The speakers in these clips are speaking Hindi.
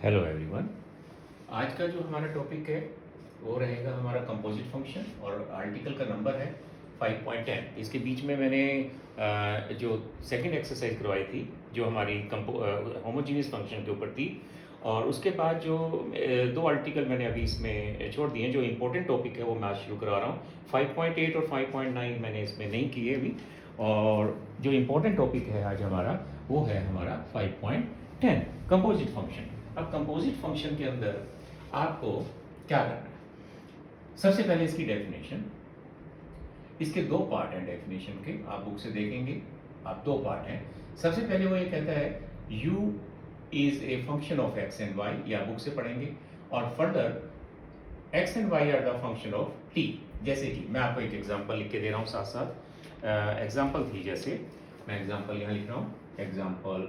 Hello everyone. आज का जो हमारा टॉपिक है वो रहेगा हमारा कंपोजिट फंक्शन और आर्टिकल का नंबर है 5.10। इसके बीच में मैंने जो सेकंड एक्सरसाइज करवाई थी जो हमारी होमोजीनियस फंक्शन के ऊपर थी, और उसके बाद जो दो आर्टिकल मैंने अभी इसमें छोड़ दिए हैं। जो इम्पोर्टेंट टॉपिक है वो मैं आज शुरू करा रहा हूँ। 5.8 और 5.9 मैंने इसमें नहीं किए अभी, और जो इम्पोर्टेंट टॉपिक है आज हमारा वो है हमारा 5.10 कंपोजिट फंक्शन। अब कंपोजिट फंक्शन के अंदर आपको क्या करना है? सबसे पहले इसकी डेफिनेशन। इसके दो पार्ट हैं डेफिनेशन के, आप बुक से देखेंगे। आप दो पार्ट हैं। सबसे पहले वो ये कहता है u is a function of x and y, या बुक से पढ़ेंगे। और further x and y are the function of t। जैसे कि मैं आपको एक एग्जांपल लिख के दे रहा हूँ साथ साथ। एग्जांपल थी, जैसे मैं एग्जांपल यहाँ लिख रहा हूँ, एग्जांपल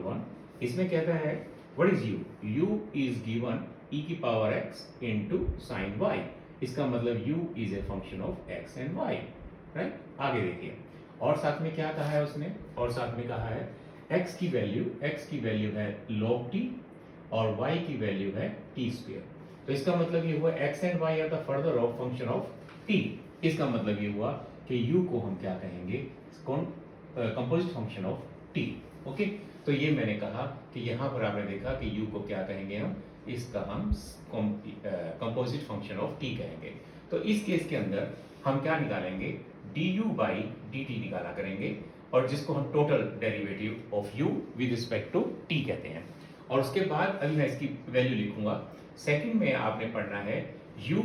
1। इसमें कहता है what is u? u is given e की power x into sin y। इसका मतलब u is a function of x and y, right. आगे देखिए, और साथ में क्या कहा है उसने, और साथ में कहा है x की वैल्यू है log t और y की वैल्यू है t स्क्वायर। तो इसका मतलब ये हुआ x and y are the further of function of t। इसका मतलब ये हुआ कि u को हम क्या कहेंगे, composite function of t। Okay, तो ये मैंने कहा कि यहाँ पर आपने देखा कि u को क्या कहेंगे हम, इसका हम कंपोजिट फंक्शन ऑफ t कहेंगे। तो इस केस के अंदर हम क्या निकालेंगे, du बाई dt निकाला करेंगे, और जिसको हम total derivative of u with respect to t कहते हैं। और उसके बाद अभी मैं इसकी वैल्यू लिखूंगा। सेकंड में आपने पढ़ना है u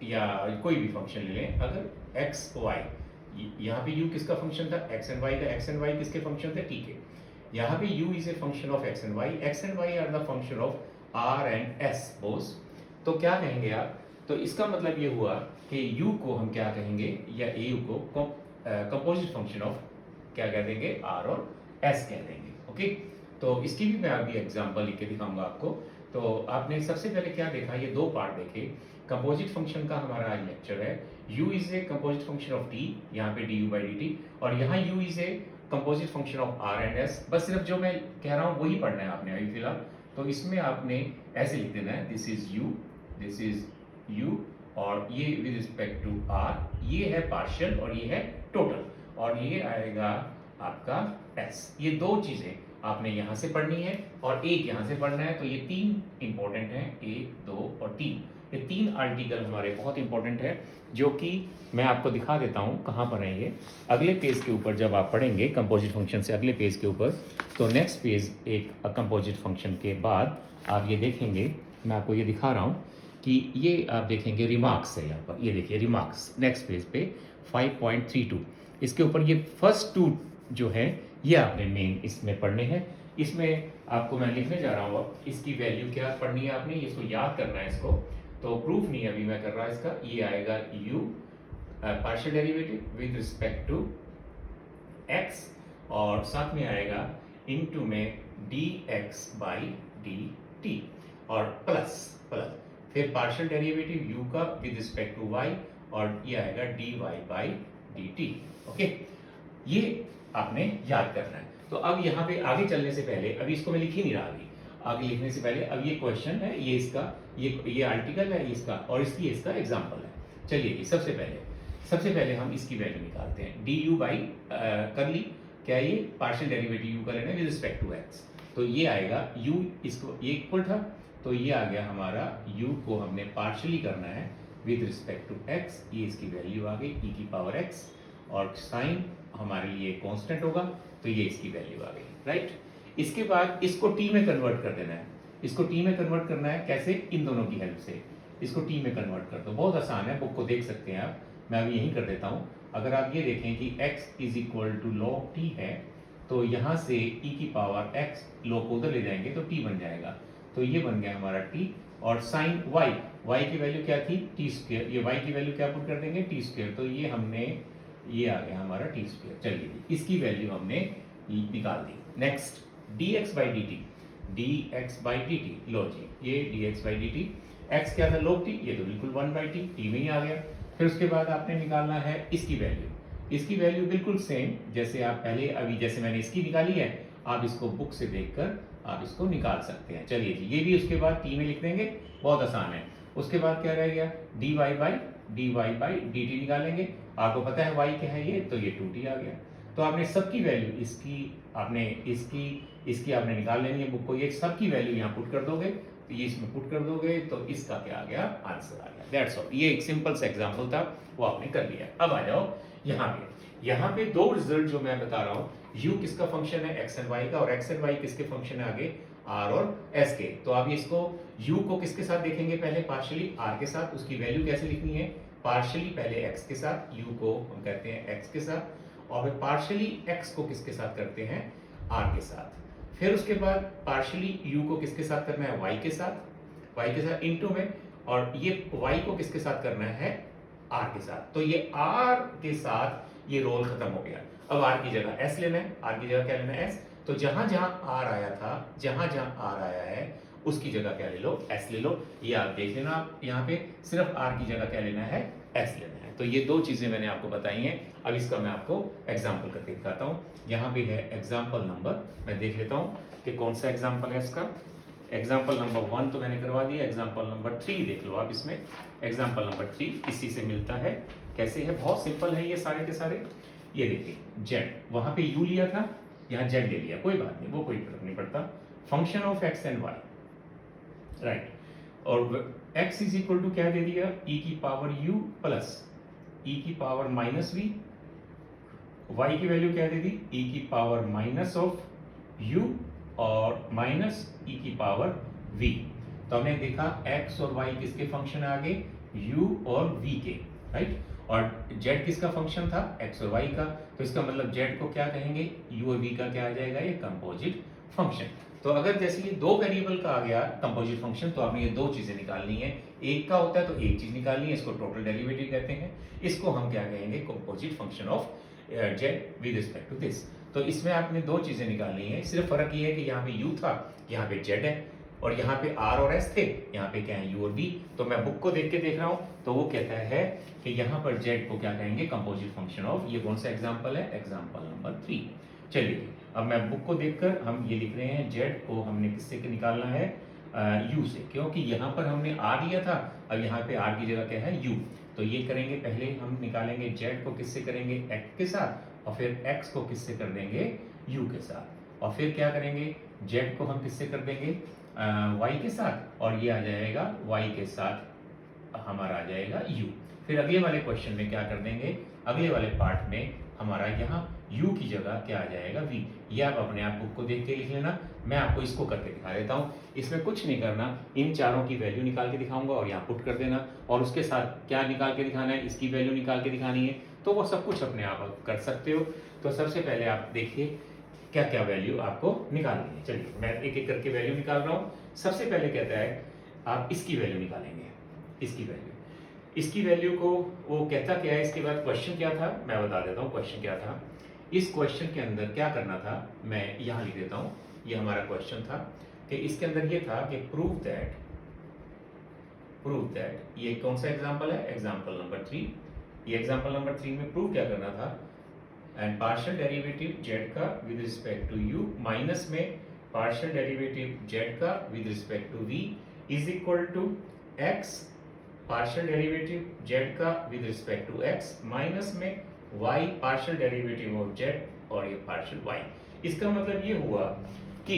या कोई भी फंक्शन ले लें, अगर x y, यहाँ पे u किसका फंक्शन था, x एंड y का। x एंड y किसके फंक्शन थे, t के। यहाँ पे u is a function of x and y। x and y are the function of r and s both. तो क्या कहेंगे आप, तो इसका मतलब ये हुआ कि u को हम क्या कहेंगे, या au को कंपोजिट फंक्शन ऑफ क्या कह देंगे, r और s कह देंगे। ओके, तो इसकी भी मैं अभी एग्जांपल लिख के दिखाऊंगा आपको। तो आपने सबसे पहले क्या देखा, ये दो पार्ट देखे। कंपोजिट फंक्शन का हमारा आज लेक्चर है। u is a composite function of t, यहाँ पे du बाई dt, और यहाँ u is a composite function of r and s। बस सिर्फ जो मैं कह रहा हूँ वही पढ़ना है आपने अभी फिलहाल। तो इसमें आपने ऐसे लिख देना है, दिस इज u, और ये विद रिस्पेक्ट टू r, ये है पार्शियल और ये है टोटल, और ये आएगा आपका s। ये दो चीजें आपने यहाँ से पढ़नी है और एक यहाँ से पढ़ना है। तो ये तीन इंपॉर्टेंट हैं, 1, 2 और 3। ये तीन आर्टिकल हमारे बहुत इंपॉर्टेंट है, जो कि मैं आपको दिखा देता हूँ कहाँ पर है ये। अगले पेज के ऊपर जब आप पढ़ेंगे कंपोजिट फंक्शन से अगले पेज के ऊपर, तो नेक्स्ट पेज एक कंपोजिट फंक्शन के बाद आप ये देखेंगे, मैं आपको ये दिखा रहा हूँ कि ये आप देखेंगे रिमार्क्स है यहाँ पर। ये देखिए रिमार्क्स नेक्स्ट पेज पे 5.32। इसके ऊपर ये फर्स्ट टू जो है ये आपने मेन इसमें पढ़ने हैं। इसमें आपको मैं लिखने जा रहा हूँ अब इसकी वैल्यू क्या पढ़नी है आपने, इसको याद करना है इसको। तो प्रूफ नहीं अभी मैं कर रहा इसका। ये आएगा u partial derivative with respect to x, और साथ में आएगा इनटू में dx बाई dt, और प्लस फिर पार्शियल डेरिवेटिव u का विद रिस्पेक्ट टू y, और ये आएगा dy बाई dt। ओके, ये आपने याद करना है। तो अब यहाँ पे आगे चलने से पहले, अभी इसको मैं लिख ही नहीं रहा, अभी आगे लिखने से पहले अब ये क्वेश्चन है, ये इसका ये आर्टिकल है इसका, और इसका एग्जांपल है। चलिए सबसे पहले हम इसकी वैल्यू निकालते हैं। du बाई कर ली, क्या ये पार्शियल डेरिवेटिव u का लेना है विद रिस्पेक्ट टू x। तो ये आएगा u, इसको ये इक्वल था, तो ये आ गया हमारा u को हमने पार्शियली करना है विद रिस्पेक्ट टू x। ये इसकी वैल्यू आ गई e की पावर x, और साइन हमारे लिए कांस्टेंट होगा, तो ये इसकी वैल्यू आ गई, राइट। इसके बाद इसको t में कन्वर्ट कर देना है। इसको t में कन्वर्ट करना है कैसे, इन दोनों की हेल्प से। इसको t में कन्वर्ट कर दो, बहुत आसान है, बुक को देख सकते हैं आप। मैं अभी यहीं कर देता हूँ। अगर आप ये देखें कि x is equal to log t है, तो यहाँ से e की पावर x log को उधर ले जाएंगे तो t बन जाएगा। तो ये बन गया हमारा t, और साइन y की वैल्यू क्या थी, t स्क्वायर। ये y की वैल्यू क्या पुट कर देंगे, t स्क्वायर। तो ये हमने, ये आ गया हमारा t स्क्वायर। चलिए इसकी वैल्यू हमने निकाल दी। नेक्स्ट dx बाई dt, लो जी ये dx बाई dt, x क्या था log t, ये तो बिल्कुल 1 बाई t में ही आ गया। फिर उसके बाद आपने निकालना है इसकी वैल्यू। इसकी वैल्यू बिल्कुल सेम जैसे आप पहले, अभी जैसे मैंने इसकी निकाली है, आप इसको बुक से देखकर आप इसको निकाल सकते हैं। चलिए जी, ये भी उसके बाद t में लिख देंगे, बहुत आसान है। उसके बाद क्या रह गया, dy बाई dt निकालेंगे। आपको पता है y क्या है, ये तो ये 2t आ गया। तो आपने सबकी वैल्यू इसकी आपने निकाल लेनी है बुक को, ये सबकी वैल्यू यहाँ पुट कर दोगे, तो ये इसमें पुट कर दोगे, तो इसका क्या आ गया, आंसर आ गया। That's all. ये एक सिंपल सा एग्जांपल था, वो आपने कर लिया। अब आ जाओ यहाँ पे दो रिजल्ट जो मैं बता रहा हूँ, u किसका फंक्शन है, x एंड y का, और x एंड y किसके फंक्शन है आगे, r और s के। तो आप इसको u को किसके साथ देखेंगे, पहले पार्शियली r के साथ, उसकी वैल्यू कैसे लिखनी है, पार्शियली पहले x के साथ, u को हम कहते हैं x के साथ, और फिर पार्शियली x को किसके साथ करते हैं, r के साथ। फिर उसके बाद पार्शियली u को किसके साथ करना है, y के साथ इनटू में, और ये y को किसके साथ करना है, r के साथ। तो ये r के साथ ये रोल खत्म हो गया। अब r की जगह s लेना है, r की जगह क्या लेना है, s। तो जहां जहां r आया था, जहां जहां r आया है उसकी जगह क्या ले लो, s ले लो। ये आप देख लेना, आप यहाँ पे सिर्फ r की जगह क्या लेना है, s लेना है। तो ये दो चीजें मैंने आपको बताई हैं। अब इसका मैं आपको एग्जाम्पल करके दिखाता हूँ। यहाँ पे है एग्जाम्पल नंबर, मैं देख लेता हूँ कि कौन सा एग्जाम्पल है इसका। एग्जाम्पल नंबर 1 तो मैंने करवा दिया, एग्जाम्पल नंबर 3 देख लो आप इसमें। एग्जाम्पल नंबर 3 इसी से मिलता है। कैसे है, बहुत सिंपल है ये सारे के सारे। ये देखिए, जेड, वहां पे यू लिया था, यहाँ जेड ले लिया, कोई बात नहीं, वो कोई फर्क नहीं पड़ता। Function of x and y, right. और x इज इक्वल टू क्या दे दिया, e की पावर u प्लस e की पावर माइनस v। y की वैल्यू क्या दे दी, e की पावर माइनस ऑफ u और माइनस e की पावर v। तो हमने देखा x और y किसके फंक्शन है आगे, u और v के, राइट। और z किसका फंक्शन था, x और y का। तो इसका मतलब z को क्या कहेंगे, u और v का क्या आ जाएगा, ये कंपोजिट फंक्शन। तो अगर जैसे ये दो वेरिएबल का आ गया कंपोजिट फंक्शन, तो आपने ये दो चीजें निकालनी है। एक का होता है तो एक चीज निकालनी है, इसको टोटल डेरिवेटिव कहते हैं। इसको हम क्या कहेंगे, composite function of z with respect to this. तो इसमें आपने दो चीजें निकालनी है। सिर्फ फर्क ये है कि यहाँ पे u था, यहाँ पे z है, और यहाँ पे r और s थे, यहाँ पे क्या है u और v। तो मैं बुक को देख के देख रहा हूँ, तो वो कहता है कि यहाँ पर z को क्या कहेंगे, कंपोजिट फंक्शन ऑफ, ये कौन सा एग्जाम्पल है, एग्जाम्पल नंबर 3। चलिए, अब मैं बुक को देखकर हम ये लिख रहे हैं, z को हमने किससे निकालना है, u से, क्योंकि यहाँ पर हमने r लिया था, अब यहाँ पे r की जगह क्या है, u। तो ये करेंगे, पहले हम निकालेंगे z को किससे करेंगे, x के साथ, और फिर x को किससे कर देंगे, u के साथ, और फिर क्या करेंगे, z को हम किससे कर देंगे, y के साथ, और ये आ जाएगा y के साथ हमारा आ जाएगा u। फिर अगले वाले क्वेश्चन में क्या कर देंगे, अगले वाले पार्ट में हमारा यहाँ u की जगह क्या आ जाएगा, v। ये आप अपने आप बुक को देख के लिख लेना, मैं आपको इसको करके दिखा देता हूँ। इसमें कुछ नहीं करना, इन चारों की वैल्यू निकाल के दिखाऊंगा और यहाँ पुट कर देना, और उसके साथ क्या निकाल के दिखाना है, इसकी वैल्यू निकाल के दिखानी है। तो वो सब कुछ अपने आप कर सकते हो। तो सबसे पहले आप देखिए क्या क्या वैल्यू आपको निकालनी है। चलिए, मैं एक एक करके वैल्यू निकाल रहा हूँ। सबसे पहले कहता है आप इसकी वैल्यू निकालेंगे, इसकी वैल्यू को, वो कहता क्या है, इसके बाद क्वेश्चन क्या था मैं बता देता हूँ। क्वेश्चन क्या था, इस क्वेश्चन के अंदर क्या करना था, मैं यहाँ लिख देता हूँ। ये हमारा क्वेश्चन था कि इसके अंदर ये था कि प्रूव दैट, ये कौन सा एग्जाम्पल है, एग्जाम्पल नंबर 3। ये एग्जाम्पल नंबर 3 में प्रूव क्या करना था, एंड पार्शियल डेरिवेटिव z का with respect to u minus में पार्शियल डेरिवेटिव z का with respect to v is equal to x partial derivative z का with respect to x minus में y partial derivative of z और ये पार्शियल y। इसका मतलब ये हुआ कि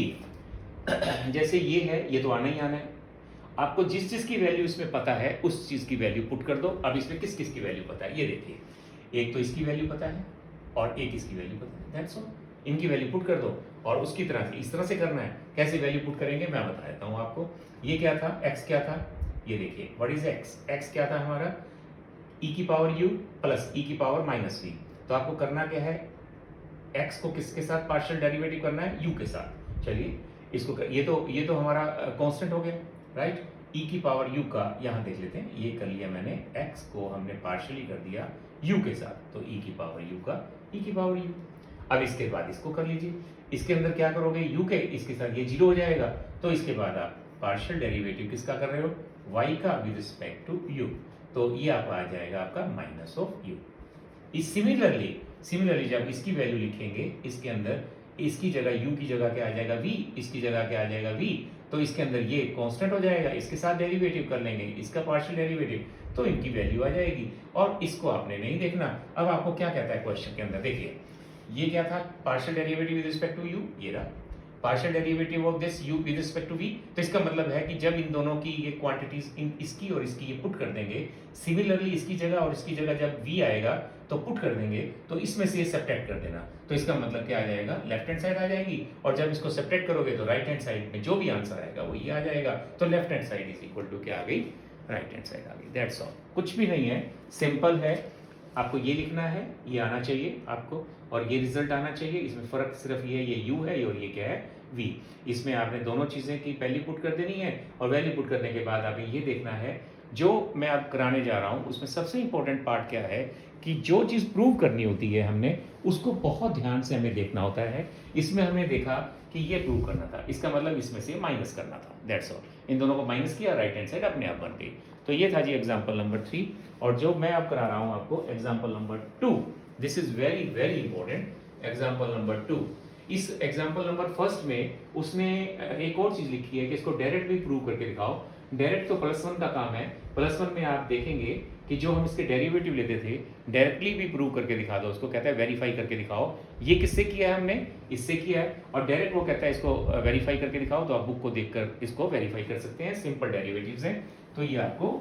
जैसे ये है, ये तो आना ही आना है। आपको जिस चीज की वैल्यू इसमें पता है उस चीज की वैल्यू पुट कर दो। अब इसमें किस किस की वैल्यू पता है, ये देखिए, एक तो इसकी वैल्यू पता है और एक इसकी वैल्यू पता है, दैट्स ऑल। इनकी वैल्यू पुट कर दो, और उसकी तरह से इस तरह से करना है। कैसे वैल्यू पुट करेंगे मैं बता देता हूँ आपको। ये क्या था, x क्या था, ये देखिए, व्हाट इज x क्या था हमारा, e की पावर u प्लस e की पावर माइनस v। तो आपको करना क्या है, x को किसके साथ पार्शियल डेरिवेटिव करना है, u के साथ। चलिए इसको ये तो हमारा कांस्टेंट हो गया, राइट। e की पावर u का यहाँ देख लेते हैं, ये कर लिया मैंने, x को हमने पार्शियली कर दिया u के साथ, तो e की पावर u का e की पावर u। अब इसके बाद इसको कर लीजिए, इसके अंदर क्या करोगे, u के, इसके साथ ये 0 हो जाएगा। तो इसके बाद आप पार्शियल डेरिवेटिव किसका कर रहे हो, y का विद रिस्पेक्ट टू u, तो ये आपका आ जाएगा आपका माइनस ऑफ u। सिमिलरली जब इसकी वैल्यू लिखेंगे, इसके अंदर इसकी जगह u की जगह क्या आ जाएगा v, इसकी जगह क्या आ जाएगा v, तो इसके अंदर ये कांस्टेंट हो जाएगा, इसके साथ डेरिवेटिव कर लेंगे, इसका पार्शियल डेरिवेटिव, तो इनकी वैल्यू आ जाएगी। और इसको आपने नहीं देखना। अब आपको क्या कहता है क्वेश्चन के अंदर, देखिए ये क्या था, partial derivative with respect to u, ये रहा partial derivative of this u with respect to v। तो इसका मतलब है कि जब इन दोनों की ये क्वांटिटीज इसकी और इसकी ये पुट कर देंगे, सिमिलरली इसकी जगह और इसकी जगह जब v आएगा तो पुट कर देंगे, तो इसमें से ये सब्ट्रैक्ट कर देना। तो इसका मतलब क्या आ जाएगा, लेफ्ट हैंड साइड आ जाएगी, और जब इसको सब्ट्रैक्ट करोगे तो राइट हैंड साइड में जो भी आंसर आएगा वो ये आ जाएगा। तो left hand side is equal to क्या आ गई, राइट हैंड साइड आ गई। दैट्स ऑल, कुछ भी नहीं है, सिंपल है। आपको ये लिखना है, ये आना चाहिए आपको, और ये रिजल्ट आना चाहिए। इसमें फर्क सिर्फ ये u है और ये क्या है v। इसमें आपने दोनों चीजें की वैल्यू पुट कर देनी है, और वैल्यू पुट करने के बाद आपने ये देखना है, जो मैं अब कराने जा रहा हूं उसमें सबसे इंपॉर्टेंट पार्ट क्या है कि जो चीज प्रूव करनी होती है हमने उसको बहुत ध्यान से हमें देखना होता है। इसमें हमने देखा कि ये प्रूव करना था, इसका मतलब इसमें से माइनस करना था, दैट्स ऑल। इन दोनों को माइनस किया, राइट हैंड साइड अपने आप बन गई। तो ये था जी एग्जाम्पल नंबर 3, और जो मैं अब करा रहा हूं आपको example number 2, this is very very important. Example number 2, इस एग्जाम्पल नंबर फर्स्ट में उसने एक और चीज लिखी है कि इसको डायरेक्ट भी प्रूव करके दिखाओ। डायरेक्ट तो +1 का काम है, +1 में आप देखेंगे कि जो हम इसके डेरिवेटिव लेते थे डायरेक्टली भी प्रूव करके दिखा दो, उसको कहता है वेरीफाई करके दिखाओ। ये किससे किया है हमने, इससे किया है, और डायरेक्ट वो कहता है इसको वेरीफाई करके दिखाओ, तो आप बुक को देखकर इसको वेरीफाई कर सकते हैं, सिंपल डेरिवेटिव्स हैं, तो ये आपको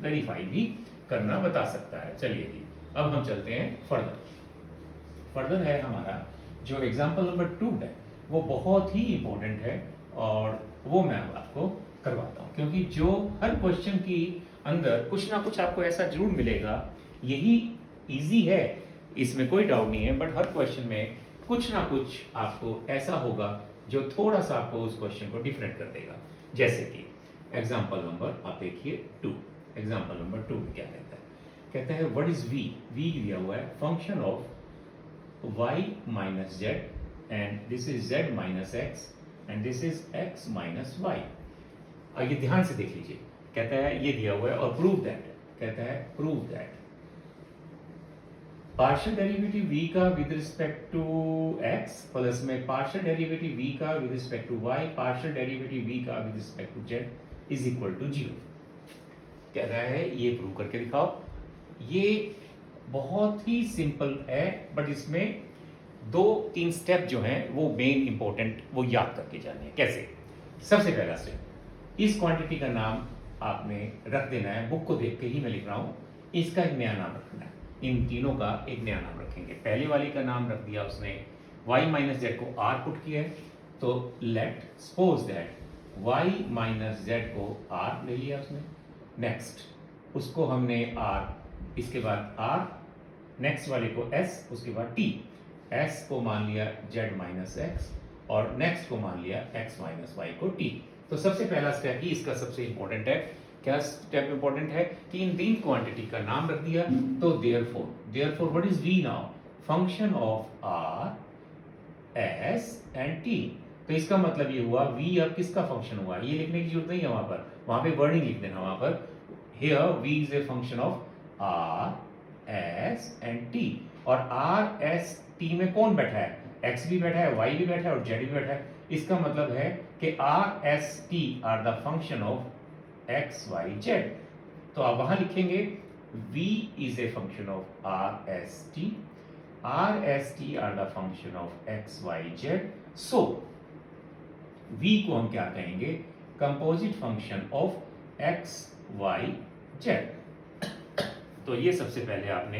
वेरीफाई भी करना बता सकता है। चलिए जी, अब हम चलते हैं फर्दर है हमारा जो एग्जाम्पल नंबर 2 है वो बहुत ही इंपॉर्टेंट है, और वो मैं आपको करवाता हूँ, क्योंकि जो हर क्वेश्चन की अंदर कुछ ना कुछ आपको ऐसा जरूर मिलेगा। यही इजी है, इसमें कोई डाउट नहीं है, बट हर क्वेश्चन में कुछ ना कुछ आपको ऐसा होगा जो थोड़ा सा आपको उस क्वेश्चन को डिफरेंट कर देगा। जैसे कि एग्जाम्पल नंबर आप देखिए 2, एग्जाम्पल नंबर 2 क्या कहता है, कहता है व्हाट इज v, v दिया हुआ है function of y minus z, and this is z minus x, and this is x minus y। और ये ध्यान से देख लीजिए, कहता है ये दिया हुआ है और प्रूव दैट, कहता है prove that partial derivative v का with respect to x plus में पार्शियल डेरिवेटिव v का with respect to y partial derivative v का with respect to z is equal to 0। कह रहा है ये प्रूव करके दिखाओ। ये बहुत ही सिंपल है, बट इसमें 2-3 स्टेप जो हैं वो मेन इंपॉर्टेंट वो याद करके जाने हैं। कैसे, सबसे पहला स्टेप, इस क्वांटिटी का नाम आपने रख देना है, बुक को देख के ही मैं लिख रहा हूं, इसका एक नया नाम रखना है, इन तीनों का एक नया नाम रखेंगे। पहले वाली का नाम रख दिया उसने y माइनस जेड को r पुट किया है, तो let suppose that y minus Z को r ले लिया उसने, नेक्स्ट उसको हमने r, इसके बाद r, नेक्स्ट वाले को s, उसके बाद t, s को मान लिया z माइनस एक्स, और नेक्स्ट को मान लिया x माइनस वाई को t। तो सबसे पहला स्टेप ही इसका सबसे इंपॉर्टेंट है। क्या स्टेप इंपॉर्टेंट है कि इन तीन क्वांटिटी का नाम रख दिया, तो therefore what is v now, function of r, s and t। तो इसका मतलब ये हुआ v अब किसका फंक्शन हुआ, ये लिखने की जरूरत नहीं है, वहां पे वर्डिंग लिख देना, वहां पर here v is a function of r, s and t। और r, s, t में कौन बैठा है, x भी बैठा है, y भी बैठा है और z भी बैठा है। इसका मतलब है कि r, s, t are the function of x, y, z। तो आप वहां लिखेंगे v is a function of r, s, t, r, s, t are the function of x, y, z। So v को हम क्या कहेंगे, composite function of x, y, z। तो ये सबसे पहले आपने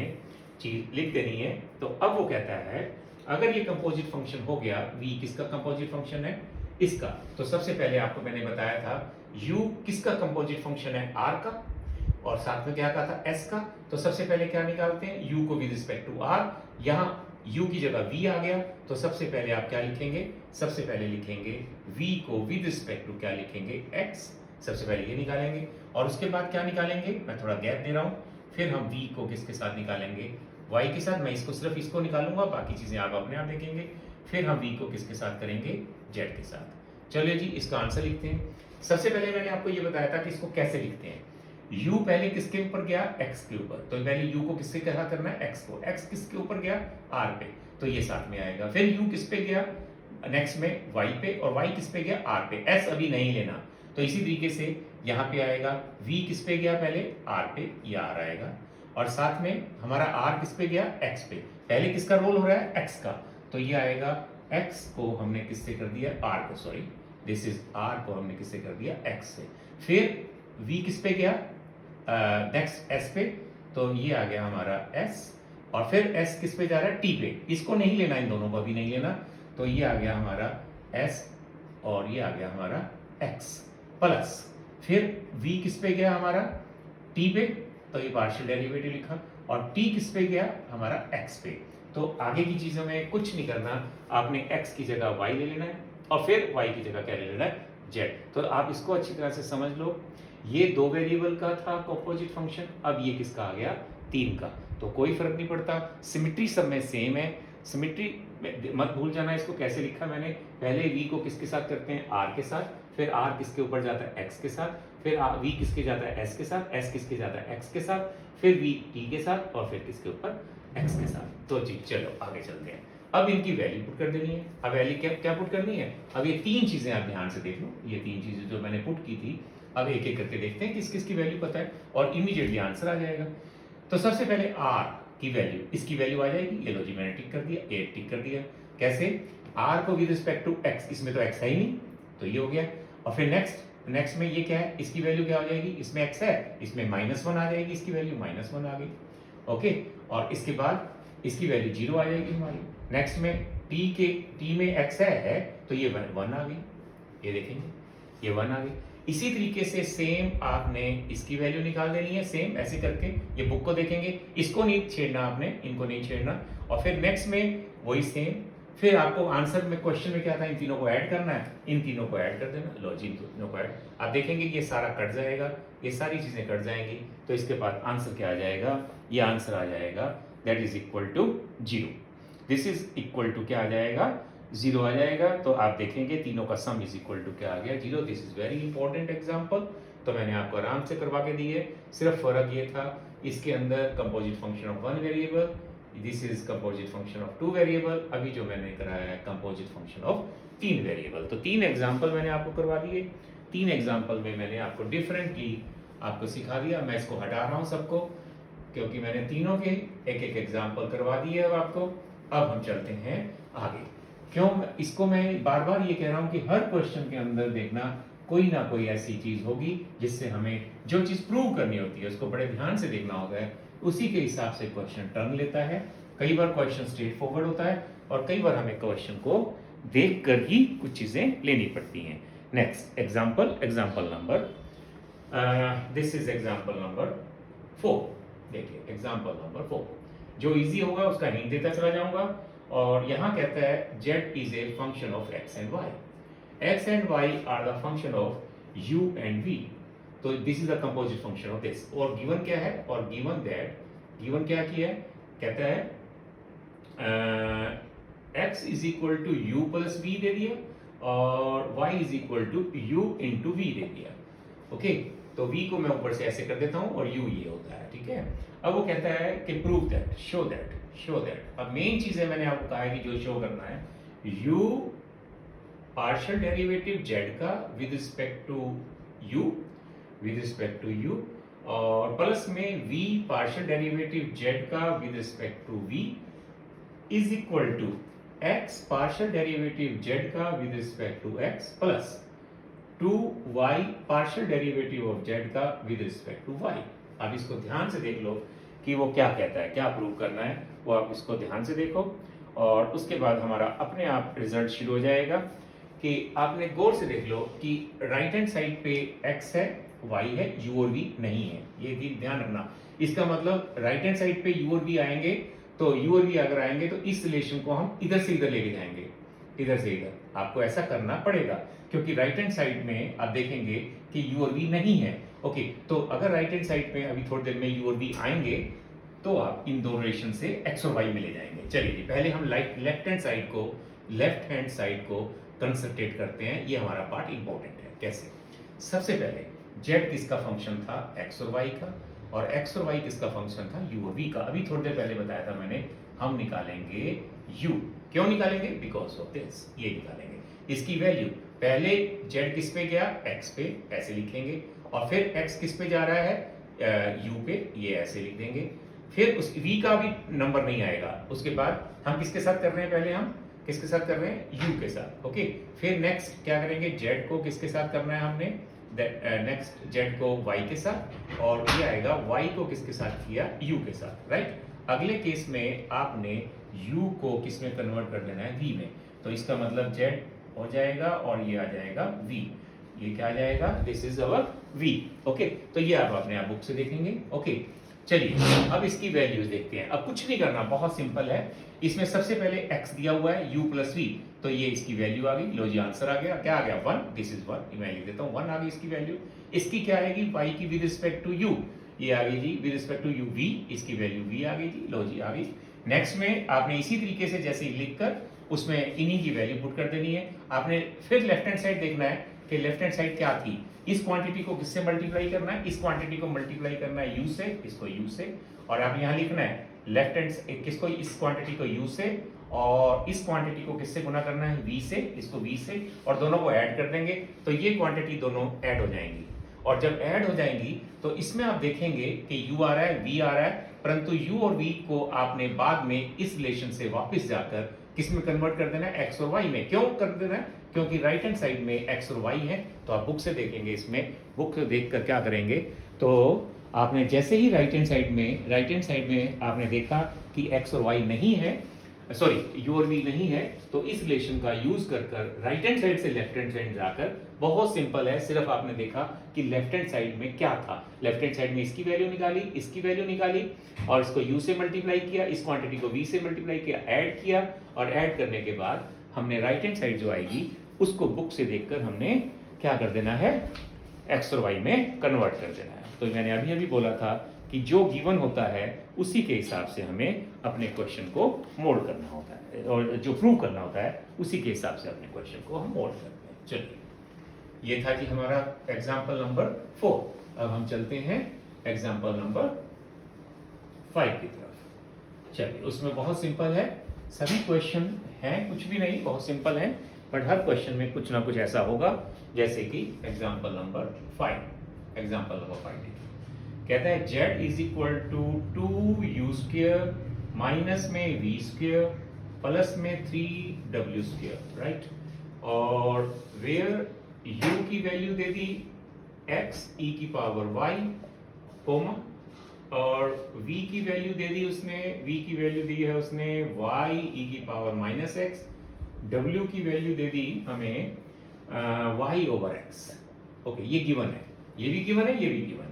चीज लिख देनी है। तो अब वो कहता है अगर ये कंपोजिट फंक्शन हो गया, v किसका कंपोजिट फंक्शन है, इसका, तो सबसे पहले आपको मैंने बताया था u किसका कंपोजिट फंक्शन है, r का, और साथ में क्या कहा था, s का। तो सबसे पहले क्या निकालते हैं, u को विद रिस्पेक्ट टू r, यहाँ u की जगह v आ गया, तो सबसे पहले आप क्या लिखेंगे, सबसे पहले लिखेंगे v को विद रिस्पेक्ट टू क्या लिखेंगे, x। सबसे पहले ये निकालेंगे, और उसके बाद क्या निकालेंगे, मैं थोड़ा गैप दे रहा हूं, फिर हम v को किसके साथ निकालेंगे, y के साथ। मैं इसको सिर्फ इसको निकालूंगा, बाकी चीजें आप अपने आप देखेंगे। फिर हम v को किसके साथ करेंगे, z के साथ। चलिए जी, इसका आंसर लिखते हैं। सबसे पहले मैंने आपको ये बताया था कि इसको कैसे लिखते हैं। u पहले किसके ऊपर गया, x के ऊपर, तो पहले u को किससे क्या करना है, x को, x किसके ऊपर गया, r पे, तो ये साथ में आएगा। फिर u किस पे गया, नेक्स्ट में y पे, और y किस पे गया, r पे। s अभी नहीं लेना, तो इसी तरीके से यहाँ पे आएगा v किस पे गया, पहले r पे, ये r आएगा, और साथ में हमारा r किस पे गया, x पे। पहले किसका रोल हो रहा है, x का, तो ये आएगा x को हमने किससे कर दिया, r को, सॉरी दिस इज r को हमने किससे कर दिया, x से। फिर v किस पे गया, नेक्स्ट s पे, तो ये आ गया हमारा s, और फिर s किस पे जा रहा है, t पे। इसको नहीं लेना, इन दोनों को भी नहीं लेना, तो ये आ गया हमारा s और ये आ गया हमारा x प्लस, फिर v किस पे गया हमारा, t पे, तो ये पार्शियल डेरिवेटिव लिखा, और t किस पे गया हमारा x पे। तो आगे की चीजों में कुछ नहीं करना, आपने x की जगह y ले लेना है, और फिर y की जगह क्या ले लेना है, z। तो आप इसको अच्छी तरह से समझ लो, ये 2 वेरिएबल का था कंपोजिट फंक्शन, अब ये किसका आ गया, 3 का। तो कोई फर्क नहीं पड़ता, सिमेट्री सब में सेम है। सिमेट्री मत भूल जाना, इसको कैसे लिखा मैंने, पहले v को किसके साथ करते हैं, r के साथ, फिर r किसके ऊपर जाता है, x के साथ, फिर v किसके जाता है, s के साथ, s किसके जाता है, x के साथ, फिर v t के साथ, और फिर किसके ऊपर, x के साथ। तो जी चलो आगे चलते हैं। अब इनकी वैल्यू पुट कर देनी है। अब वैल्यू क्या पुट करनी है, अब ये 3 चीजें आप ध्यान से देख लो, ये 3 चीजें जो मैंने पुट की थी, अब एक एक करके देखते हैं किस किस की वैल्यू पता है, और इमीडिएटली आंसर आ जाएगा। तो सबसे पहले r की वैल्यू, इसकी वैल्यू आ जाएगी, ये लो जी मैंने टिक कर दिया, 8 टिक कर दिया। कैसे, r को विद रिस्पेक्ट टू x, इसमें तो x है ही नहीं, तो ये हो गया। और फिर नेक्स्ट में ये क्या है, इसकी वैल्यू क्या हो जाएगी, इसमें x है, इसमें -1 आ जाएगी, इसकी वैल्यू -1 आ गई, ओके। और इसके बाद इसकी वैल्यू 0 आ जाएगी हमारी। नेक्स्ट में t में x है, तो ये 1 आ गई, ये देखेंगे ये 1 आ गई। इसी तरीके से सेम आपने इसकी वैल्यू निकाल देनी है, सेम ऐसे करके, ये बुक को देखेंगे, इसको नहीं छेड़ना आपने, इनको नहीं छेड़ना। और फिर नेक्स्ट में वही सेम, फिर आपको आंसर में, क्वेश्चन में क्या था, इन तीनों को ऐड करना है, इन तीनों को ऐड कर देना, लो जी इन तीनों को ऐड। आप देखेंगे कि ये सारा कट जाएगा, ये सारी चीजें कट जाएंगी, तो इसके बाद आंसर क्या आ जाएगा, ये आंसर आ जाएगा that is equal to 0। This is equal to क्या आ जाएगा, 0 आ जाएगा। तो आप देखेंगे तीनों का सम इज इक्वल टू क्या आ गया, 0। This is very important example, तो मैंने आपको आराम से करवा के दी है। सिर्फ फर्क ये था, इसके अंदर composite function of 1 variable, this is composite function of 2 variable, अभी जो मैंने कराया है कंपोजिट फंक्शन ऑफ 3 वेरिएबल। तो 3 एग्जांपल मैंने आपको करवा दिए, 3 एग्जांपल में मैंने आपको डिफरेंटली आपको सिखा दिया। मैं इसको हटा रहा हूँ सबको, क्योंकि मैंने तीनों के एक एक एग्जांपल करवा दिए अब आपको। अब हम चलते हैं आगे। क्यों इसको मैं बार बार ये कह रहा हूं कि हर क्वेश्चन के अंदर देखना कोई ना कोई ऐसी चीज होगी जिससे हमें जो चीज प्रूव करनी होती है उसको बड़े ध्यान से देखना होता है, उसी के हिसाब से क्वेश्चन टर्न लेता है। कई बार क्वेश्चन स्ट्रेट फॉरवर्ड होता है, और कई बार हमें क्वेश्चन को देख कर ही कुछ चीजें लेनी पड़ती हैं। Next example number, this is example number 4। देखिए एग्जाम्पल नंबर 4, जो इजी होगा उसका हिंट देता चला जाऊंगा। और यहां कहता है z is a function of x and y. x and y are the function of u and v. तो this is the composite function of this. और given क्या है, और given क्या किया है, कहता है x is equal to u plus v दे दिया, और y is equal to u into v दे दिया, ओके। तो v को मैं ऊपर से ऐसे कर देता हूं, और u ये होता है, ठीक है। अब वो कहता है कि प्रूव दैट, शो दैट। अब मेन चीज है, मैंने आपको कहा है कि जो शो करना है, u पार्शियल डेरिवेटिव z का विद रिस्पेक्ट टू u, और प्लस में v पार्शियल डेरिवेटिव z का with respect to v is equal to x partial derivative z का with respect to x plus 2y partial derivative of z का विद रिस्पेक्ट टू y। अब इसको ध्यान से देख लो कि वो क्या कहता है, क्या प्रूव करना है, वो आप इसको ध्यान से देखो, और उसके बाद हमारा अपने आप रिजल्ट शुरू हो जाएगा। कि आपने गौर से देख लो कि राइट हैंड साइड पे x है, y है, u और v नहीं है, ये भी ध्यान रखना। इसका मतलब राइट हैंड साइड पे u और v आएंगे, तो u और v अगर आएंगे तो इस रिलेशन को हम इधर से इधर लेके जाएंगे, इधर से इधर। आपको ऐसा करना पड़ेगा, क्योंकि राइट हैंड साइड में आप देखेंगे कि u और v नहीं है, ओके। तो अगर राइट हैंड साइड पे अभी थोड़ी देर में u और v आएंगे, तो आप इन दो रिलेशन से x और y में ले जाएंगे। चलिए पहले हम लेफ्ट हैंड साइड को कंसंट्रेट करते हैं, ये हमारा पार्ट इंपॉर्टेंट है। कैसे, सबसे पहले z किसका फंक्शन था, x और y का, और x और y किसका फंक्शन था, u और v का। अभी थोड़ी देर पहले बताया था मैंने, हम निकालेंगे u। क्यों निकालेंगे? बिकॉज ऑफ दिस, ये निकालेंगे। इसकी वैल्यू पहले z किस पे गया? x पे, ऐसे लिखेंगे, और फिर x किस पे जा रहा है? u पे, ये ऐसे लिख देंगे। फिर उस v का भी नंबर नहीं आएगा। उसके बाद हम किसके साथ कर रहे हैं? पहले हम किसके साथ कर रहे हैं? u के साथ। ओके, फिर नेक्स्ट क्या करेंगे? z को किसके साथ करना है हमने? नेक्स्ट z को y के साथ, और ये आएगा y को किसके साथ किया? u के साथ, राइट। अगले केस में आपने u को किस में कन्वर्ट कर देना है? v में। तो इसका मतलब z हो जाएगा और ये आ जाएगा v। ये क्या आ जाएगा? This is our v। Okay, तो ये आप अपने आप बुक से देखेंगे। ओके, चलिए अब इसकी वैल्यूज देखते हैं। अब कुछ नहीं करना, बहुत सिंपल है। इसमें सबसे पहले x दिया हुआ है, u प्लस v, तो ये इसकी वैल्यू आ गई। लो जी, आंसर आ गया। क्या आ गया? 1। This is 1। मैं लिख देता हूँ 1 आ गई इसकी वैल्यू। इसकी क्या आएगी? y की विद रिस्पेक्ट टू u, ये आ गई जी with respect to u v, इसकी वैल्यू v आ गई जी। लो जी, आ गई। नेक्स्ट में आपने इसी तरीके से जैसे ही लिखकर उसमें इन्हीं की वैल्यू पुट कर देनी है। आपने फिर लेफ्ट हैंड साइड देखना है कि लेफ्ट हैंड साइड क्या थी। इस क्वांटिटी को किससे मल्टीप्लाई करना है? इस क्वांटिटी को मल्टीप्लाई करना है u से, इसको u से, और आप यहाँ लिखना है लेफ्ट हैंड किसको? इस क्वांटिटी को u से, और इस क्वांटिटी को किससे गुना करना है? v से, इसको v से, और दोनों को ऐड कर देंगे तो ये क्वांटिटी दोनों ऐड हो जाएंगी। और जब ऐड हो जाएंगी तो इसमें आप देखेंगे कि u आ रहा है, v आ रहा है, परंतु u और v को आपने बाद में इस रिलेशन से वापस जाकर किस में कन्वर्ट कर देना है? x और y में। क्यों कर देना है? क्योंकि राइट हैंड साइड में x और y है। तो आप बुक से देखेंगे, इसमें बुक से देखकर क्या करेंगे, तो आपने जैसे ही राइट हैंड साइड में आपने देखा कि x और y नहीं है, सॉरी u और v नहीं है, तो इस रिलेशन का यूज कर राइट हैंड साइड से लेफ्ट हैंड साइड जाकर, बहुत सिंपल है, सिर्फ आपने देखा कि लेफ्ट हैंड साइड में क्या था। लेफ्ट हैंड साइड में इसकी वैल्यू निकाली, इसकी वैल्यू निकाली, और इसको u से मल्टीप्लाई किया, इस क्वांटिटी को v से मल्टीप्लाई किया, ऐड किया, और ऐड करने के बाद हमने राइट हैंड साइड जो आएगी उसको बुक से देखकर हमने क्या कर देना है? x और y में कन्वर्ट कर देना है। तो मैंने अभी अभी बोला था कि जो गिवन होता है उसी के हिसाब से हमें अपने क्वेश्चन को मोल्ड करना होता है, और जो प्रूव करना होता है उसी के हिसाब से अपने क्वेश्चन को हम मोल्ड करते हैं। चलिए, ये था जी हमारा एग्जाम्पल नंबर 4। अब हम चलते हैं एग्जाम्पल नंबर 5 की तरफ। चलिए, उसमें बहुत सिंपल है, सभी क्वेश्चन हैं, कुछ भी नहीं, बहुत सिंपल है, बट हर क्वेश्चन में कुछ ना कुछ ऐसा होगा, जैसे कि एग्जाम्पल नंबर 5। एग्जाम्पल नंबर 5 कहता है z is equal to 2u² minus में v² प्लस में 3w², राइट। और वेयर u की वैल्यू दे दी x e की पावर y, कोमा, और v की वैल्यू दे दी उसने, v की वैल्यू दी है उसने y e की पावर माइनस x, w की वैल्यू दे दी हमें y ओवर x। ओके, ये गिवन है, ये भी गिवन है, ये भी गिवन है।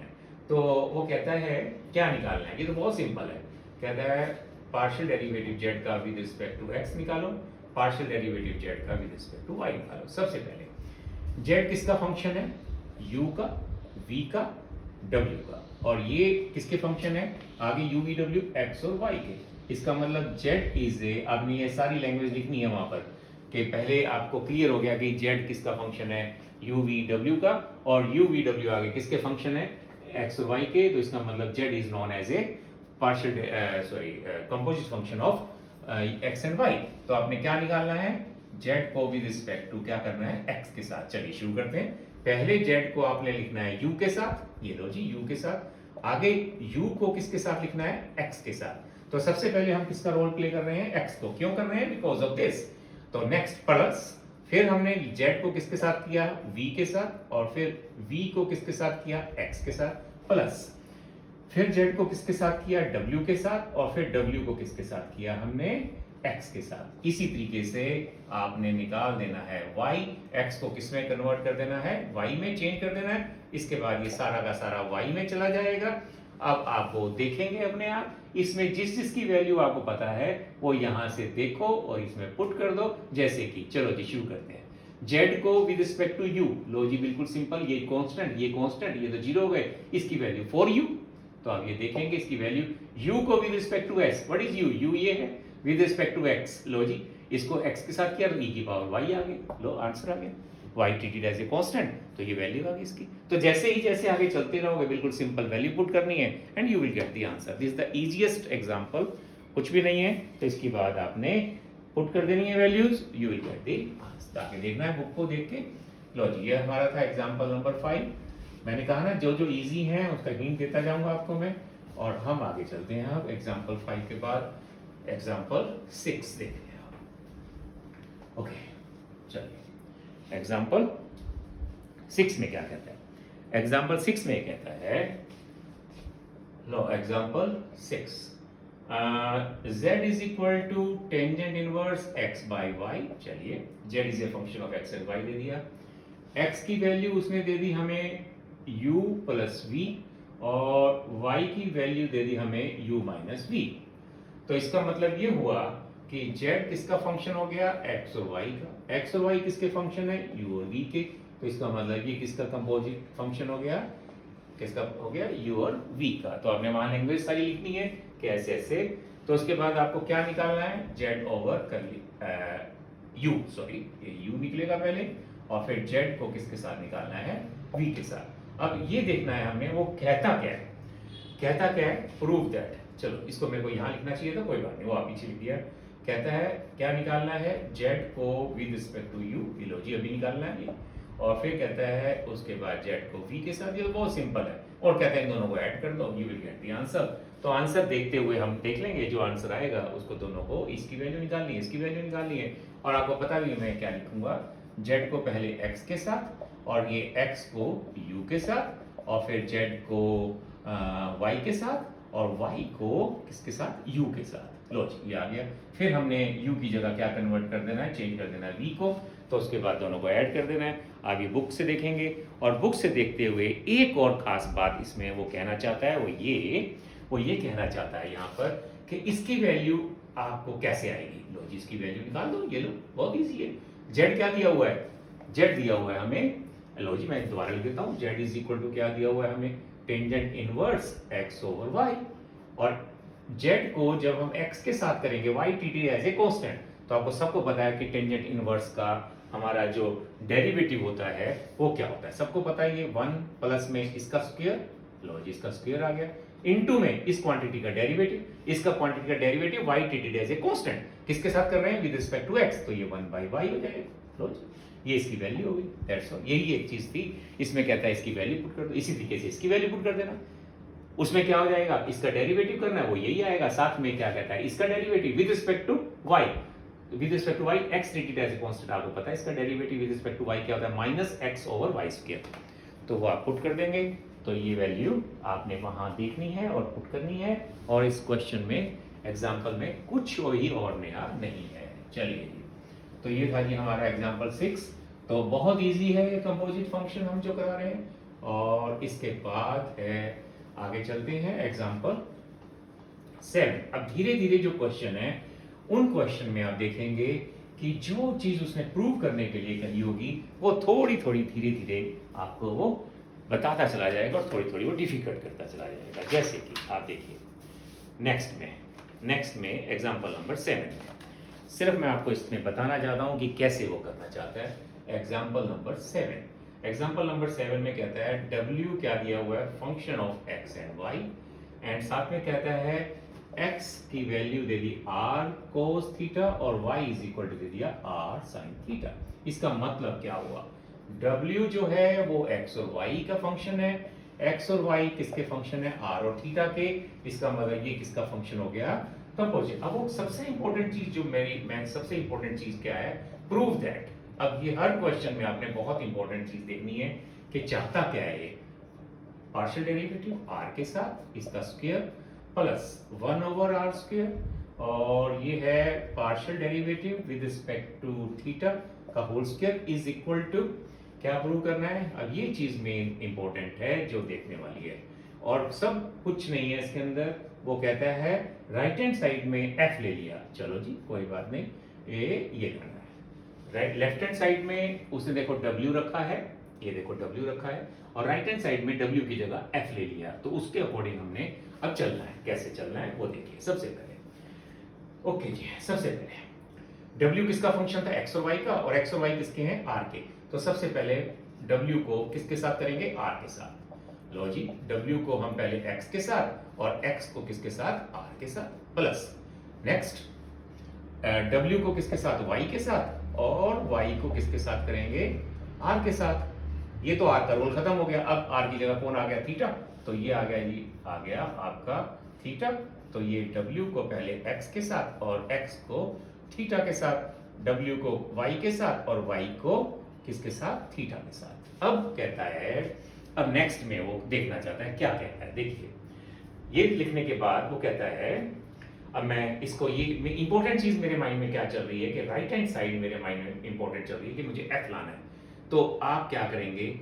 तो वो कहता है क्या निकालना है? ये तो बहुत सिंपल है। कहता है पार्शियल डेरिवेटिव z का विद रिस्पेक्ट टू x निकालो, पार्शियल डेरिवेटिव z का विद रिस्पेक्ट टू y निकालो। सबसे पहले z किसका फंक्शन है? u का, v का, w का, और ये किसके फंक्शन है? आगे u v w x और y के। इसका मतलब z इज ए, आपने ये सारी लैंग्वेज लिखनी है वहां पर, कि पहले आपको क्लियर हो गया कि z किसका फंक्शन है? u v w का, और u v w आगे किसके फंक्शन है? x और y के। तो इसका मतलब z is known as a partial composite function of x and y। तो आपने क्या निकालना है? z को विद रिस्पेक्ट टू क्या करना है? x के साथ। चलिए शुरू करते हैं। पहले z को आपने लिखना है u के साथ, ये लो जी u के साथ। आगे u को किसके साथ लिखना है? x के साथ। तो सबसे पहले हम किसका रोल प्ले कर रहे हैं? x को। क्यों कर रहे हैं? Because of this. तो नेक्स्ट प्लस, फिर हमने z को किसके साथ किया? v के साथ, और फिर v को किसके साथ किया? x के साथ, प्लस फिर z को किसके साथ किया? w के साथ, और फिर w को किसके साथ किया हमने? x के साथ। इसी तरीके से आपने निकाल देना है y, x को किसमें कन्वर्ट कर देना है? y में चेंज कर देना है। इसके बाद ये सारा का सारा y में चला जाएगा। अब आप वो देखेंगे अपने आप, इसमें जिस जिसकी वैल्यू आपको पता है वो यहां से देखो और इसमें पुट कर दो। जैसे कि चलो जी शुरू करते हैं। z को विद रिस्पेक्ट टू u, लो जी बिल्कुल सिंपल, ये कांस्टेंट, ये कांस्टेंट, ये तो जीरो हो गए, इसकी वैल्यू 4u। तो आप ये देखेंगे इसकी वैल्यू, u को with respect to s, what is u ये है, विद रिस्पेक्ट टू x, लो जी इसको x के साथ किया तो e की पावर y आ गई। लो आंसर आ गया, y treated as a constant, तो ये वैल्यू आ गई इसकी। तो जैसे आगे चलते रहोगे बिल्कुल सिंपल वैल्यू पुट करनी है and you will get the answer. This is the easiest example, कुछ भी नहीं है। तो इसके बाद आपने पुट कर देनी है values, you will get the answer. ताकि देखना है बुक को देख के। लो जी, ये हमारा था एग्जांपल नंबर 5। मैंने कहा ना जो जो इजी है उसका हिंट देता जाऊंगा आपको मैं। और हम आगे चलते हैं अब एग्जांपल 5 के बाद एग्जांपल 6 देखते हैं अब। ओके चलिए, एग्जांपल 6 में क्या कहता है? एग्जांपल 6 में कहता है, लो example 6, z is equal to tangent inverse x by y। चलिए, z is a function of x and y दे दिया। x की वैल्यू उसने दे दी हमें u प्लस v और y की वैल्यू दे दी हमें u माइनस v। तो इसका मतलब ये हुआ कि z किसका फंक्शन हो गया? x और y का। x और y किसके फंक्शन है? u और v के। तो इसका मतलब ये किसका कंपोजिट फंक्शन हो गया? किसका हो गया? u और v का। तो आपने वहां लैंग्वेज सारी लिखनी है कि ऐसे ऐसे। तो उसके बाद आपको क्या निकालना है? z ओवर कर ली u, सॉरी ये u निकलेगा पहले, और फिर z को किसके साथ निकालना है? v के साथ। अब ये देखना है हमें वो कहता क्या है। कहता क्या है? Prove that. चलो इसको मेरे को यहाँ लिखना चाहिए था, कोई बात नहीं, वो आप पीछे लिख दिया। कहता है क्या निकालना है? z को विद रिस्पेक्ट टू u, लो जी अभी निकालना है ये। और फिर कहता है उसके बाद z को v के साथ, ये तो बहुत सिंपल है। और कहता है इन दोनों को ऐड कर दो, you will get the answer. तो आंसर देखते हुए हम देख लेंगे, जो आंसर आएगा उसको दोनों को इसकी वैल्यू निकालनी है, इसकी वैल्यू निकालनी है। और आपको पता भी है मैं क्या लिखूंगा, z को पहले x के साथ और ये x को u के साथ और फिर z को y के साथ और y को किसके साथ? u के साथ। लो जी ये आ गया। फिर हमने u की जगह क्या कन्वर्ट कर देना है? चेंज कर देना है v को। तो उसके बाद दोनों को ऐड कर देना है। आगे बुक से देखेंगे और बुक से देखते हुए एक और खास बात इसमें वो कहना चाहता है, वो ये कहना चाहता है यहाँ पर कि इसकी वैल्यू आपको कैसे आएगी। लो जी इसकी वैल्यू निकाल दो, ये लो बहुत ईजी है। z क्या दिया हुआ है? z दिया हुआ है हमें, लो जी मैं दोबारा लिख देता हूँ, z इज इक्वल टू क्या दिया हुआ है हमें? Tangent inverse x over y। और z को जब हम x के साथ करेंगे y टी एज ए कांस्टेंट, तो आपको सबको पता है कि टेंजेंट इनवर्स का हमारा जो डेरिवेटिव होता है वो क्या होता है, सबको पता है। ये 1 प्लस में इसका स्क्वायर, लो जी इसका स्क्वायर आ गया, इनटू में इस क्वांटिटी का डेरिवेटिव, इसका क्वांटिटी का derivative y treated as a constant, किसके साथ कर रहे हैं? With respect to x। तो ये 1 बाय y हो जाएगा। लो जी ये इसकी वैल्यू होगी, दैट्स ऑल। यही एक चीज थी। इसमें कहता है इसकी वैल्यू पुट कर दो, इसी तरीके से इसकी वैल्यू पुट कर देना। उसमें क्या हो जाएगा? इसका डेरिवेटिव करना है, वो यही आएगा। साथ में क्या कहता है? इसका derivative with respect to y, with respect to y x treated as a constant. आपको पता है इसका derivative with respect to y क्या होता है? Minus x over y square. तो वो आप पुट कर देंगे। तो ये वैल्यू आपने वहां देखनी है और पुट करनी है। और इस क्वेश्चन में एग्जांपल में कुछ ही और नया नहीं है। चलिए तो ये था जी हमारा एग्जांपल 6। तो बहुत इजी है ये कंपोजिट फंक्शन हम जो करा रहे हैं। और इसके बाद है आगे चलते हैं एग्जांपल 7। अब धीरे धीरे जो क्वेश्चन है उन क्वेश्चन में आप देखेंगे कि जो चीज उसने प्रूव करने के लिए कही होगी वो थोड़ी थोड़ी धीरे धीरे आपको वो बताता चला जाएगा और थोड़ी थोड़ी वो डिफिकल्ट करता चला जाएगा। जैसे कि आप देखिए नेक्स्ट में एग्जांपल नंबर 7 सिर्फ मैं आपको इसमें बताना चाहता हूं कि कैसे वो करना चाहता है। एग्जांपल नंबर 7, एग्जांपल नंबर 7 में कहता है w क्या दिया हुआ है? Function of x and y। And साथ में कहता है x की वैल्यू दे दी r cos थीटा और y इज इक्वल टू दे दिया r sin थीटा। इसका मतलब क्या हुआ? w जो है वो x और y का फंक्शन है, x और y किसके फंक्शन है? r और थीटा के। इसका मतलब ये किसका फंक्शन हो गया? कंपोजिट। अब वो सबसे इंपॉर्टेंट चीज जो मैं सबसे इंपॉर्टेंट चीज क्या है? Prove that. अब ये हर क्वेश्चन में आपने बहुत इंपॉर्टेंट चीज देखनी है कि चाहता क्या है ये? पार्शियल डेरिवेटिव r के साथ इसका square plus 1 over r square, और ये है partial derivative with respect to theta का whole square is equal to क्या प्रूव करना है? अब ये चीज मेन इंपॉर्टेंट है जो देखने वाली है। और सब कुछ नहीं है इसके अंदर। वो कहता है राइट हैंड साइड में f ले लिया, चलो जी कोई बात नहीं, ये करना है। राइट लेफ्ट हैंड साइड में उसने देखो w रखा है, ये देखो w रखा है, और राइट हैंड साइड में w की जगह f ले लिया। तो उसके अकॉर्डिंग हमने अब चलना है। कैसे चलना है वो देखिए। सबसे पहले ओके जी, सबसे पहले w किसका फंक्शन था? x और y का, और x और y किसके हैं? r के। तो सबसे पहले w को किसके साथ करेंगे? r के साथ। लो जी w को हम पहले x के साथ और x को किसके साथ? r के साथ। प्लस नेक्स्ट W को किसके साथ, Y के साथ, और Y को किसके साथ करेंगे, R के साथ। ये तो R का रोल खत्म हो गया। अब R की जगह कौन आ गया, थीटा। तो ये आ गया जी, आ गया आपका थीटा। तो ये W को पहले X के साथ और X को थीटा के साथ, W को Y के साथ और Y को किसके साथ, थीटा के साथ। अब कहता है, अब नेक्स्ट में वो देखना चाहता है क्या कहता है। देखिए ये लिखने के बाद वो कहता है, अब मैं इसको, ये इंपॉर्टेंट चीज मेरे माइंड में क्या चल रही है कि राइट हैंड साइड मेरे माइंड में इंपॉर्टेंट चल रही है कि मुझे एफ लाना है। तो आप क्या करेंगे,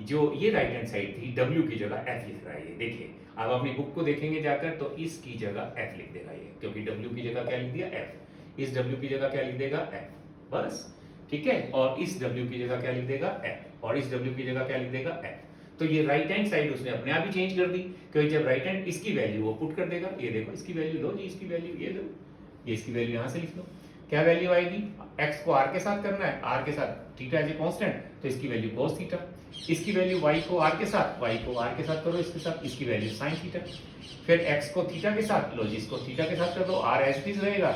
जो ये राइट हैंड साइड थी, डब्ल्यू की जगह एफ लिख रहा है। ये देखिए, आप अपनी बुक को देखेंगे जाकर तो इसकी जगह एफ लिख देगा ये, क्योंकि डब्ल्यू की जगह क्या लिख दिया, एफ। इस डब्ल्यू की जगह क्या लिख देगा, एफ, बस, ठीक है। और इस डब्ल्यू की जगह क्या लिख देगा, एफ, और इस डब्ल्यू की जगह क्या लिख देगा, एफ। तो ये राइट हैंड साइड उसने अपने आप ही चेंज कर दी, क्योंकि जब राइट हैंड इसकी वैल्यू वो पुट कर देगा, ये देखो इसकी वैल्यू लो जी, इसकी वैल्यू ये लो, ये इसकी वैल्यू यहां से लिख लो। क्या वैल्यू आएगी, x को r के साथ करना है, r के साथ थीटा एज ए कांस्टेंट, तो इसकी वैल्यू cos थीटा। इसकी वैल्यू y को r के साथ, y को r के साथ करो इसके साथ, इसकी वैल्यू sin थीटा। फिर x को थीटा के साथ, लो जी इसको थीटा के साथ कर दो, r एज इट इज रहेगा,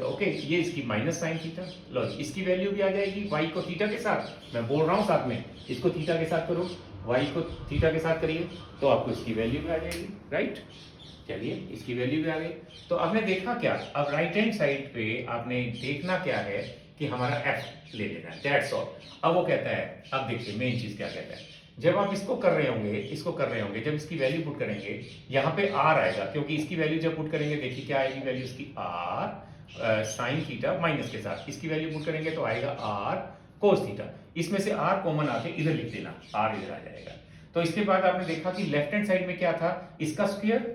ओके। ये इसकी माइनस साइन थीटा, लो इसकी वैल्यू भी आ जाएगी, y को थीटा के साथ, मैं बोल रहा हूं साथ में, इसको थीटा के साथ करो, y को थीटा के साथ करिए, तो आपको इसकी वैल्यू भी आ जाएगी, राइट। चलिए इसकी वैल्यू भी आ गई। तो आपने देखा क्या, अब राइट हैंड साइड पे आपने देखना क्या है कि हमारा f ले लेना है, दैट्स ऑल। अब वो कहता है, अब देखिए मेन चीज क्या कहता है, जब आप इसको कर रहे होंगे, इसको कर रहे होंगे, जब इसकी वैल्यू पुट करेंगे यहाँ पे r आएगा, क्योंकि इसकी वैल्यू जब पुट करेंगे, देखिए क्या आएगी वैल्यू इसकी, r साइन थीटा माइनस के साथ, इसकी वैल्यू पुट करेंगे तो आएगा r cos थीटा। इसमें से r कॉमन आके इधर लिख देना, r इधर आ जाएगा। तो इसके बाद आपने देखा कि लेफ्ट हैंड साइड में क्या था, इसका स्क्वायर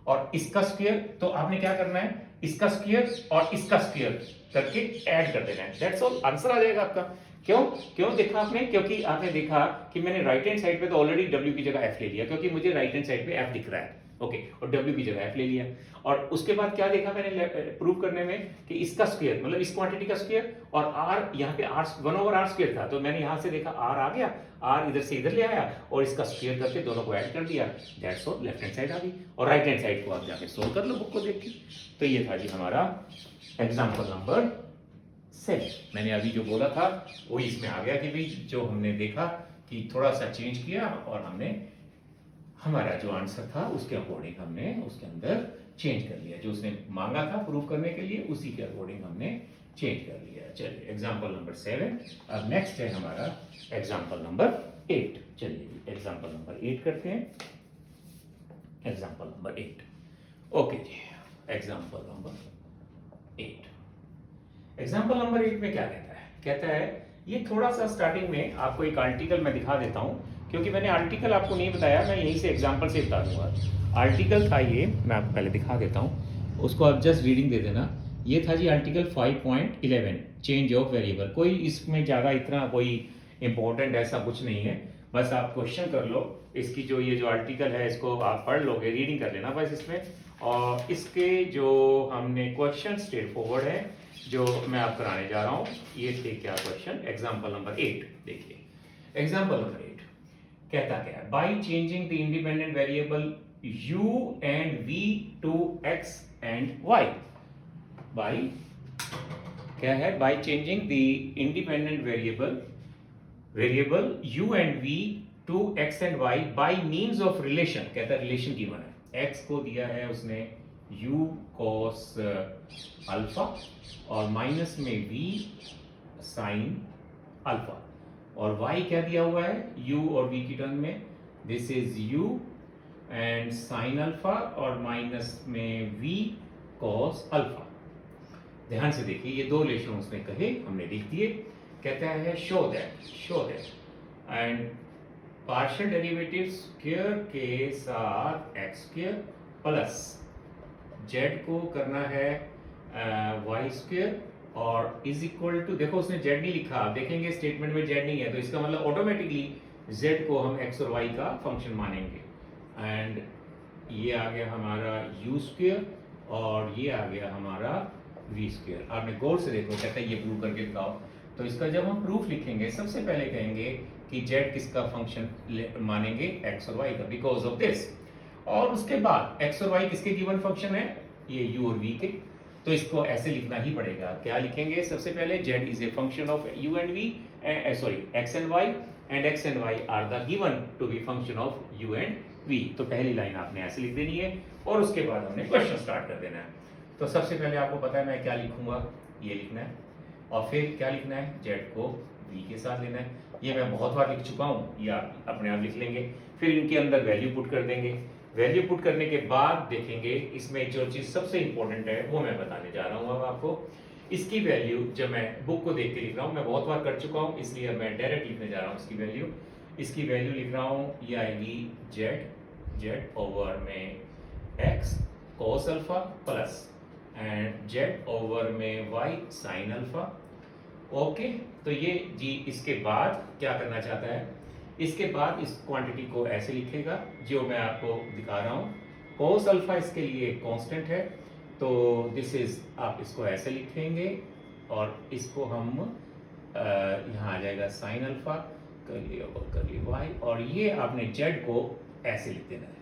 और इसका स्क्वायर, तो आपने क्या करना है, इसका स्क्वायर और इसका स्क्वायर करके ऐड कर देना है, दैट्स ऑल, आंसर आ जाएगा आपका। क्यों देखा आपने, क्योंकि आपने देखा कि मैंने राइट हैंड साइड पे तो ऑलरेडी w की जगह f ले लिया, क्योंकि मुझे राइट हैंड साइड पे f दिख रहा है, ओके, और w की जगह f ले लिया। और उसके बाद क्या देखा मैंने प्रूव करने में कि इसका स्क्वायर, मतलब इस क्वांटिटी का स्क्वायर, और r यहाँ पे r 1/r स्क्वायर था, तो मैंने यहाँ से देखा r आ गया, r इधर से इधर ले आया और इसका स्क्वायर करके दोनों को ऐड कर दिया, that's all, left hand side आ गई। और राइट हैंड साइड को आप जाके सोल्व कर लो बुक को देख के। तो ये था जी हमारा एग्जाम्पल नंबर 7। मैंने अभी जो बोला था वही इसमें आ गया कि भाई जो हमने देखा कि थोड़ा सा चेंज किया और हमने हमारा जो आंसर था उसके अकॉर्डिंग हमने उसके अंदर चेंज कर लिया, जो उसने मांगा था प्रूव करने के लिए उसी के अकॉर्डिंग हमने चेंज कर लिया। चलिए एग्जाम्पल नंबर 7। अब नेक्स्ट है हमारा एग्जाम्पल नंबर 8। चलिए एग्जाम्पल नंबर 8 करते हैं। एग्जाम्पल नंबर 8, ओके जी, एग्जाम्पल नंबर 8। एग्जाम्पल नंबर 8 में क्या कहता है, कहता है ये थोड़ा सा स्टार्टिंग में आपको एक आर्टिकल मैं दिखा देता हूं, क्योंकि मैंने आर्टिकल आपको नहीं बताया, मैं यहीं से एग्जाम्पल से बता दूंगा। आर्टिकल था ये, मैं आपको पहले दिखा देता हूं, उसको आप जस्ट रीडिंग दे देना। ये था जी आर्टिकल 5.11, चेंज ऑफ वेरिएबल। कोई इसमें ज़्यादा इतना कोई इंपॉर्टेंट ऐसा कुछ नहीं है, बस आप क्वेश्चन कर लो, इसकी जो ये जो आर्टिकल है इसको आप पढ़ लोगे, रीडिंग कर लेना बस इसमें। और इसके जो हमने क्वेश्चन स्ट्रेट फॉरवर्ड है जो मैं आप कराने जा रहा हूँ, ये थे क्या क्वेश्चन, एग्जाम्पल नंबर 8 देखिए। एग्जाम्पल नंबर 8 कहता क्या है, by changing the independent variable u and v to x and y, by क्या है, by changing the independent variable u and v to x and y by means of relation. कहता है रिलेशन गिवन है, x को दिया है उसने u cos अल्फा और माइनस में v sin अल्फा, और y क्या दिया हुआ है u और v की टर्म में, this is u and sin alpha और माइनस में v cos अल्फा। ध्यान से देखिए, ये दो रिलेशन उसने कहे, हमने लिख दिए। कहता है show that and partial derivative square के साथ x स्क्वायर प्लस z को करना है y स्क्वायर और इज इक्वल टू, देखो उसने z नहीं लिखा, आप देखेंगे स्टेटमेंट में z नहीं है, तो इसका मतलब ऑटोमेटिकली z को हम x और y का फंक्शन मानेंगे। एंड ये आ गया हमारा u स्क्वायर और ये आ गया हमारा v स्क्वायर। आपने गौर से देखो, कहता है ये प्रूव करके दिखाओ। तो इसका जब हम प्रूफ लिखेंगे सबसे पहले कहेंगे कि z किसका फंक्शन मानेंगे, x और y का, बिकॉज ऑफ दिस। और उसके बाद x और y किसके गिवन फंक्शन है, ये u और v के। तो इसको ऐसे लिखना ही पड़ेगा। क्या लिखेंगे? सबसे पहले z is a function of u and v, sorry x and y, and x and y are the given to be function of u and v। तो पहली लाइन आपने ऐसे लिख देनी है और उसके बाद हमने क्वेश्चन स्टार्ट कर देना है। तो सबसे पहले आपको पता है मैं क्या लिखूंगा, ये लिखना है, और फिर क्या लिखना है, z को v के साथ लेना है। ये मैं बहुत बार लिख चुका हूँ, ये आप अपने आप लिख लेंगे। फिर इनके अंदर वैल्यू पुट कर देंगे। वैल्यू पुट करने के बाद देखेंगे इसमें जो चीज़ सबसे इंपॉर्टेंट है वो मैं बताने जा रहा हूँ अब आपको। इसकी वैल्यू जब मैं बुक को देख के लिख रहा हूँ, मैं बहुत बार कर चुका हूँ, इसलिए अब मैं डायरेक्ट लिखने जा रहा हूँ इसकी वैल्यू। इसकी वैल्यू लिख रहा हूँ, ये आएगी z ओवर में x cos alpha plus and z over में y sin अल्फा। ओके, तो ये जी इसके बाद क्या करना चाहता है, इसके बाद इस क्वांटिटी को ऐसे लिखेगा जो मैं आपको दिखा रहा हूँ। cos अल्फा इसके लिए कांस्टेंट है, तो दिस इज, आप इसको ऐसे लिखेंगे और इसको हम यहाँ आ जाएगा sin अल्फा करली ओवर करली y, और ये आपने z को ऐसे लिख देना है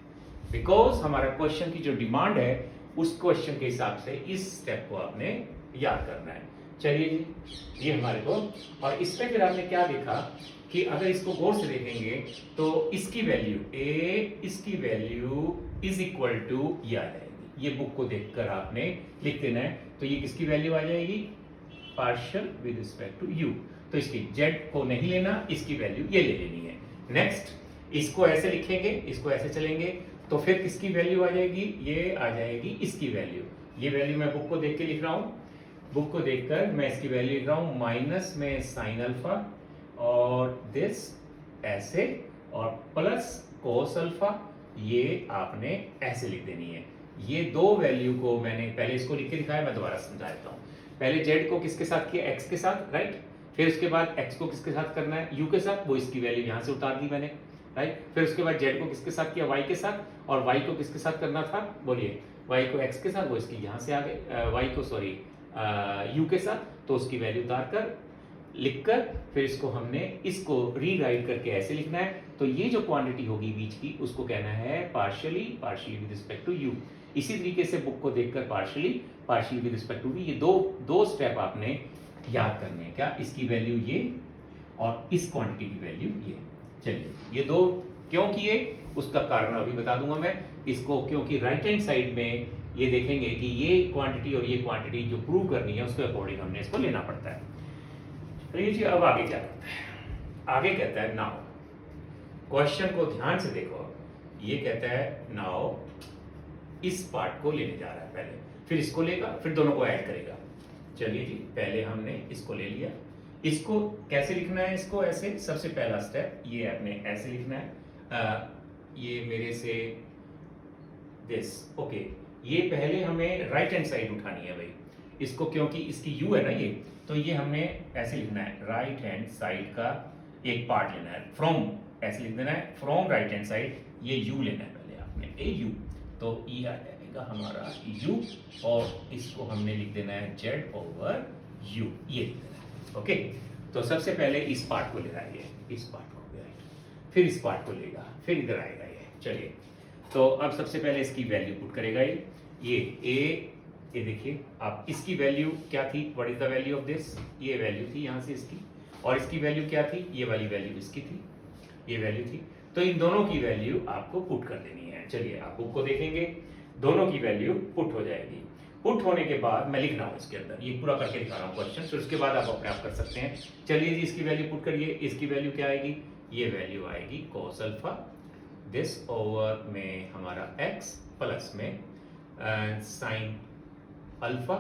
बिकॉज हमारा क्वेश्चन की जो डिमांड है उस क्वेश्चन के हिसाब से इस स्टेप को आपने याद करना है। चलिए जी, ये हमारे को, और इसमें फिर आपने क्या देखा कि अगर इसको गौर से देखेंगे तो इसकी वैल्यू इसकी वैल्यू इज इक्वल टू ये आ जाएगी। ये बुक को देखकर आपने लिख देना है। तो ये किसकी वैल्यू आ जाएगी, partial with respect to u. तो इसकी z को नहीं लेना, इसकी वैल्यू ये ले लेनी है। नेक्स्ट, इसको ऐसे लिखेंगे, इसको ऐसे चलेंगे, तो फिर किसकी वैल्यू आ जाएगी, ये आ जाएगी इसकी वैल्यू। ये वैल्यू मैं बुक को देख के लिख रहा हूँ, बुक को देखकर मैं इसकी वैल्यू लिख रहा हूँ माइनस में साइन अल्फा और दिस ऐसे, और प्लस कोस अल्फा, ये आपने ऐसे लिख देनी है। ये दो वैल्यू को मैंने पहले इसको लिख के दिखाया, मैं दोबारा समझा देता हूँ। पहले z को किसके साथ किया, x के साथ, राइट। फिर उसके बाद x को किसके साथ करना है, u के साथ, वो इसकी वैल्यू यहाँ से उतार दी मैंने, राइट। फिर उसके बाद z को किसके साथ किया, y के साथ, और y को किसके साथ करना था, बोलिए, y को x के साथ, वो इसकी यहाँ से आ गए, y को सॉरी u के साथ, तो उसकी वैल्यू उतार कर लिखकर फिर इसको हमने इसको रीराइट करके ऐसे लिखना है। तो ये जो क्वांटिटी होगी बीच की उसको कहना है partially with respect to u। इसी तरीके से बुक को देखकर partially with respect to v, ये दो स्टेप आपने याद करने हैं। क्या, इसकी वैल्यू ये और इस क्वांटिटी की वैल्यू ये। चलिए, ये दो क्यों किए उसका कारण अभी बता दूंगा मैं इसको, क्योंकि राइट हैंड साइड में ये देखेंगे कि ये क्वांटिटी और ये क्वांटिटी जो प्रूव करनी है उसके अकॉर्डिंग हमने इसको लेना पड़ता है। चलिए जी, अब आगे क्या करता है, आगे कहता है नाउ, क्वेश्चन को ध्यान से देखो, ये कहता है नाउ इस पार्ट को लेने जा रहा है पहले, फिर इसको लेगा, फिर दोनों को ऐड करेगा। चलिए जी, पहले हमने इसको ले लिया, इसको कैसे लिखना है, इसको ऐसे, सबसे पहला स्टेप ये आपने ऐसे लिखना है, ये मेरे से दिस, ओके। ये पहले हमें राइट हैंड साइड उठानी है भाई इसको, क्योंकि इसकी u है ना ये, तो ये हमने ऐसे लिखना है, राइट हैंड साइड का एक पार्ट लेना है, फ्रॉम ऐसे लिख देना है, फ्रॉम राइट हैंड साइड ये u लेना है पहले आपने, ए u, तो ये आ जाएगा हमारा u, और इसको हमने लिख देना है z ओवर u, ये लिख देना है। ओके, तो सबसे पहले इस पार्ट को ले रहा है ये, इस पार्ट को ले, फिर इस पार्ट को लेगा, फिर इधर आएगा ये। चलिए, तो अब सबसे पहले इसकी वैल्यू पुट करेगा ये ये देखिए आप, इसकी वैल्यू क्या थी, what is the value of this, ये वैल्यू थी यहाँ से इसकी, और इसकी वैल्यू क्या थी, ये वाली वैल्यू इसकी थी, ये वैल्यू थी। तो इन दोनों की वैल्यू आपको पुट कर देनी है। चलिए, आप बुक को देखेंगे, दोनों की वैल्यू पुट हो जाएगी। पुट होने के बाद मैं लिख रहा हूँ इसके अंदर, ये पूरा करके दिखा रहा हूँ क्वेश्चन, फिर उसके बाद आप अपने आप कर सकते हैं। चलिए जी, इसकी वैल्यू पुट करिए, इसकी वैल्यू क्या आएगी, ये वैल्यू आएगी कोस अल्फा, दिस ओवर में हमारा x प्लस में sine alpha,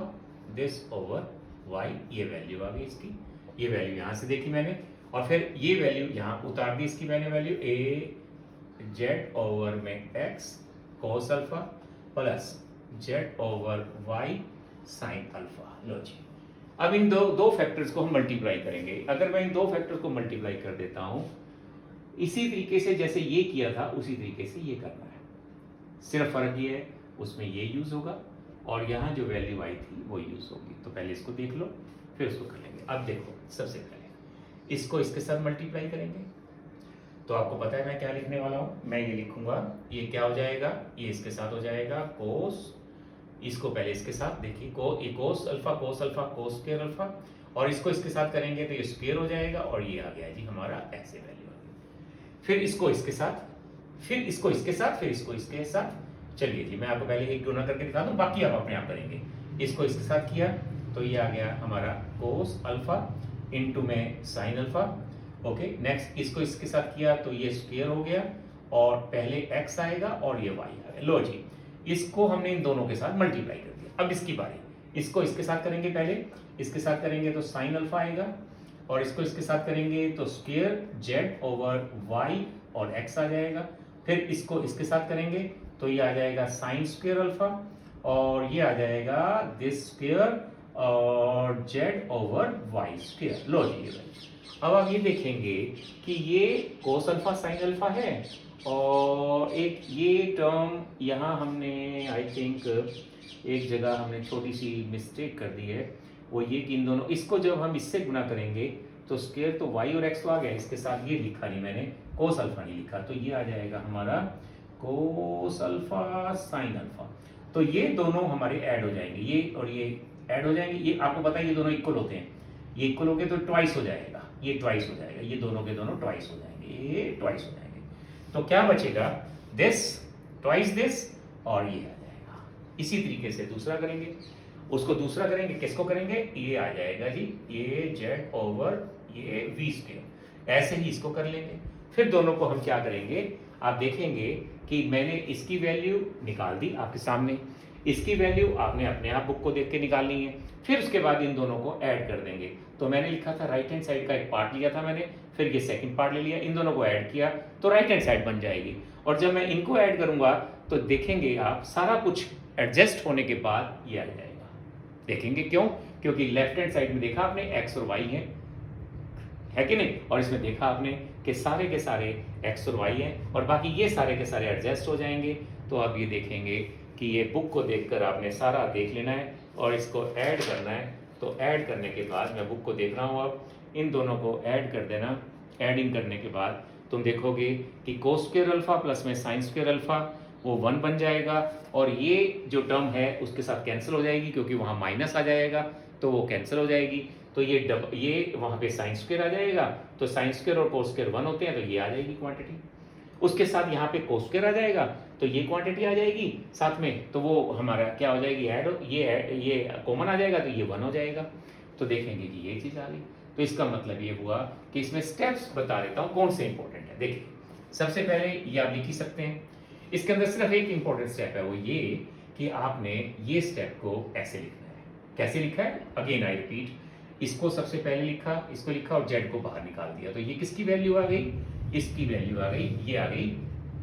this over y, ये वैल्यू आ गई इसकी, ये वैल्यू यहाँ से देखी मैंने, और फिर ये वैल्यू यहाँ उतार दी इसकी मैंने वैल्यू, a z ओवर में x cos alpha plus z over y sin alpha. लो जी, अब इन दो फैक्टर्स को हम मल्टीप्लाई करेंगे। अगर मैं इन दो फैक्टर्स को मल्टीप्लाई कर देता हूँ इसी तरीके से जैसे ये किया था उसी तरीके से ये करना है, सिर्फ फर्क ये है उसमें ये यूज होगा और यहाँ जो वैल्यू आई थी वो यूज होगी। तो पहले इसको देख लो, फिर उसको कर लेंगे। अब देखो, सबसे पहले इसको इसके साथ मल्टीप्लाई करेंगे, तो आपको पता है मैं क्या लिखने वाला हूँ, मैं ये लिखूंगा, ये क्या हो जाएगा, ये इसके साथ हो जाएगा कोस इसको पहले इसके साथ देखिए cos alpha cos square alpha, और इसको इसके साथ करेंगे तो ये स्क्वायर हो जाएगा और ये आ गया जी हमारा ऐसे वैल्यू आ गई। फिर इसको इसके साथ, फिर इसको इसके साथ, फिर इसको इसके साथ। चलिए जी मैं आपको पहले एक गुना करके दिखा दूं, बाकी आप अपने आप करेंगे। इसको इसके साथ किया तो ये आ गया हमारा कोस अल्फा इंटू में साइन अल्फा। ओके, नेक्स्ट इसको इसके साथ किया तो ये स्क्वायर हो गया और पहले x आएगा और ये y आएगा। लो जी, इसको हमने इन दोनों के साथ मल्टीप्लाई कर दिया। अब इसकी बारी, इसको इसके साथ करेंगे, पहले इसके साथ करेंगे तो साइन अल्फा आएगा, और इसको इसके साथ करेंगे तो स्क्वायर z ओवर y और x आ जाएगा। फिर इसको इसके साथ करेंगे तो ये आ जाएगा साइन स्क्वायर अल्फा, और ये आ जाएगा दिस स्क्वायर और z ओवर y स्क्वायर। लो जी ये भाई, अब आप ये देखेंगे कि ये कोस अल्फा साइन अल्फा है, और एक ये टर्म यहाँ हमने आई थिंक एक जगह हमने छोटी सी मिस्टेक कर दी है, वो ये कि इन दोनों, इसको जब हम इससे गुना करेंगे तो स्क्वायर तो y और x तो आ गया, इसके साथ ये लिखा नहीं मैंने, कोस अल्फा नहीं लिखा, तो ये आ जाएगा हमारा कोस अल्फा साइन अल्फा। तो ये दोनों हमारे ऐड हो जाएंगे, ये और ये ऐड हो जाएंगे। ये आपको पता है ये दोनों इक्वल होते हैं, ये इक्वल हो गए तो ट्वाइस हो जाएगा, ये ट्वाइस हो जाएगा, ये दोनों के दोनों ट्वाइस हो जाएंगे, ये ट्वाइस हो जाएंगे। तो क्या बचेगा, दिस ट्वाइस दिस और ये आ जाएगा। इसी तरीके से दूसरा करेंगे, उसको दूसरा करेंगे, किसको करेंगे, ये आ जाएगा जी ये z ओवर ये v स्क्वायर। ऐसे ही इसको कर लेंगे। फिर दोनों को हम क्या करेंगे, आप देखेंगे कि मैंने इसकी वैल्यू निकाल दी आपके सामने, इसकी वैल्यू आपने अपने आप बुक को देख के निकालनी है। फिर उसके बाद इन दोनों को ऐड कर देंगे। तो मैंने लिखा था राइट हैंड साइड का एक पार्ट लिया था मैंने, फिर ये सेकंड पार्ट ले लिया, इन दोनों को ऐड किया तो राइट हैंड साइड बन जाएगी। और जब मैं इनको ऐड करूंगा तो देखेंगे आप सारा कुछ एडजस्ट होने के बाद ये आ जाएगा। देखेंगे क्यों, क्योंकि लेफ्ट हैंड साइड में देखा आपने x और y है कि नहीं, और इसमें देखा आपने कि सारे के सारे x और y हैं, और बाकी ये सारे के सारे एडजस्ट हो जाएंगे। तो आप ये देखेंगे कि ये बुक को देखकर आपने सारा देख लेना है और इसको ऐड करना है। तो ऐड करने के बाद मैं बुक को देख रहा हूँ, अब इन दोनों को ऐड कर देना। ऐड इन करने के बाद तुम देखोगे कि कोस स्क्वायर अल्फा प्लस में साइन स्क्वायर अल्फा वो 1 बन जाएगा, और ये जो टर्म है उसके साथ कैंसिल हो जाएगी क्योंकि वहाँ माइनस आ जाएगा तो वो कैंसिल हो जाएगी। तो ये वहाँ पे साइन स्क्वायर आ जाएगा, तो साइन स्क्वायर और कोस स्क्वायर 1 होते हैं तो ये आ जाएगी क्वांटिटी। उसके साथ यहाँ पे कोस स्क्वायर आ जाएगा तो ये क्वांटिटी आ जाएगी साथ में, तो वो हमारा क्या हो जाएगी, ये कॉमन आ जाएगा तो ये 1 हो जाएगा। तो देखेंगे कि ये चीज़ आ गई। तो इसका मतलब ये हुआ कि इसमें स्टेप्स बता देता हूँ कौन से इंपॉर्टेंट है। देखिए सबसे पहले ये आप लिख ही सकते हैं, इसके अंदर सिर्फ एक इंपॉर्टेंट स्टेप है, वो ये कि आपने ये स्टेप को ऐसे लिखना है। कैसे लिखा है, अगेन आई रिपीट, इसको सबसे पहले लिखा, इसको लिखा और z को बाहर निकाल दिया। तो ये किसकी वैल्यू आ गई, इसकी वैल्यू आ गई, ये आ गई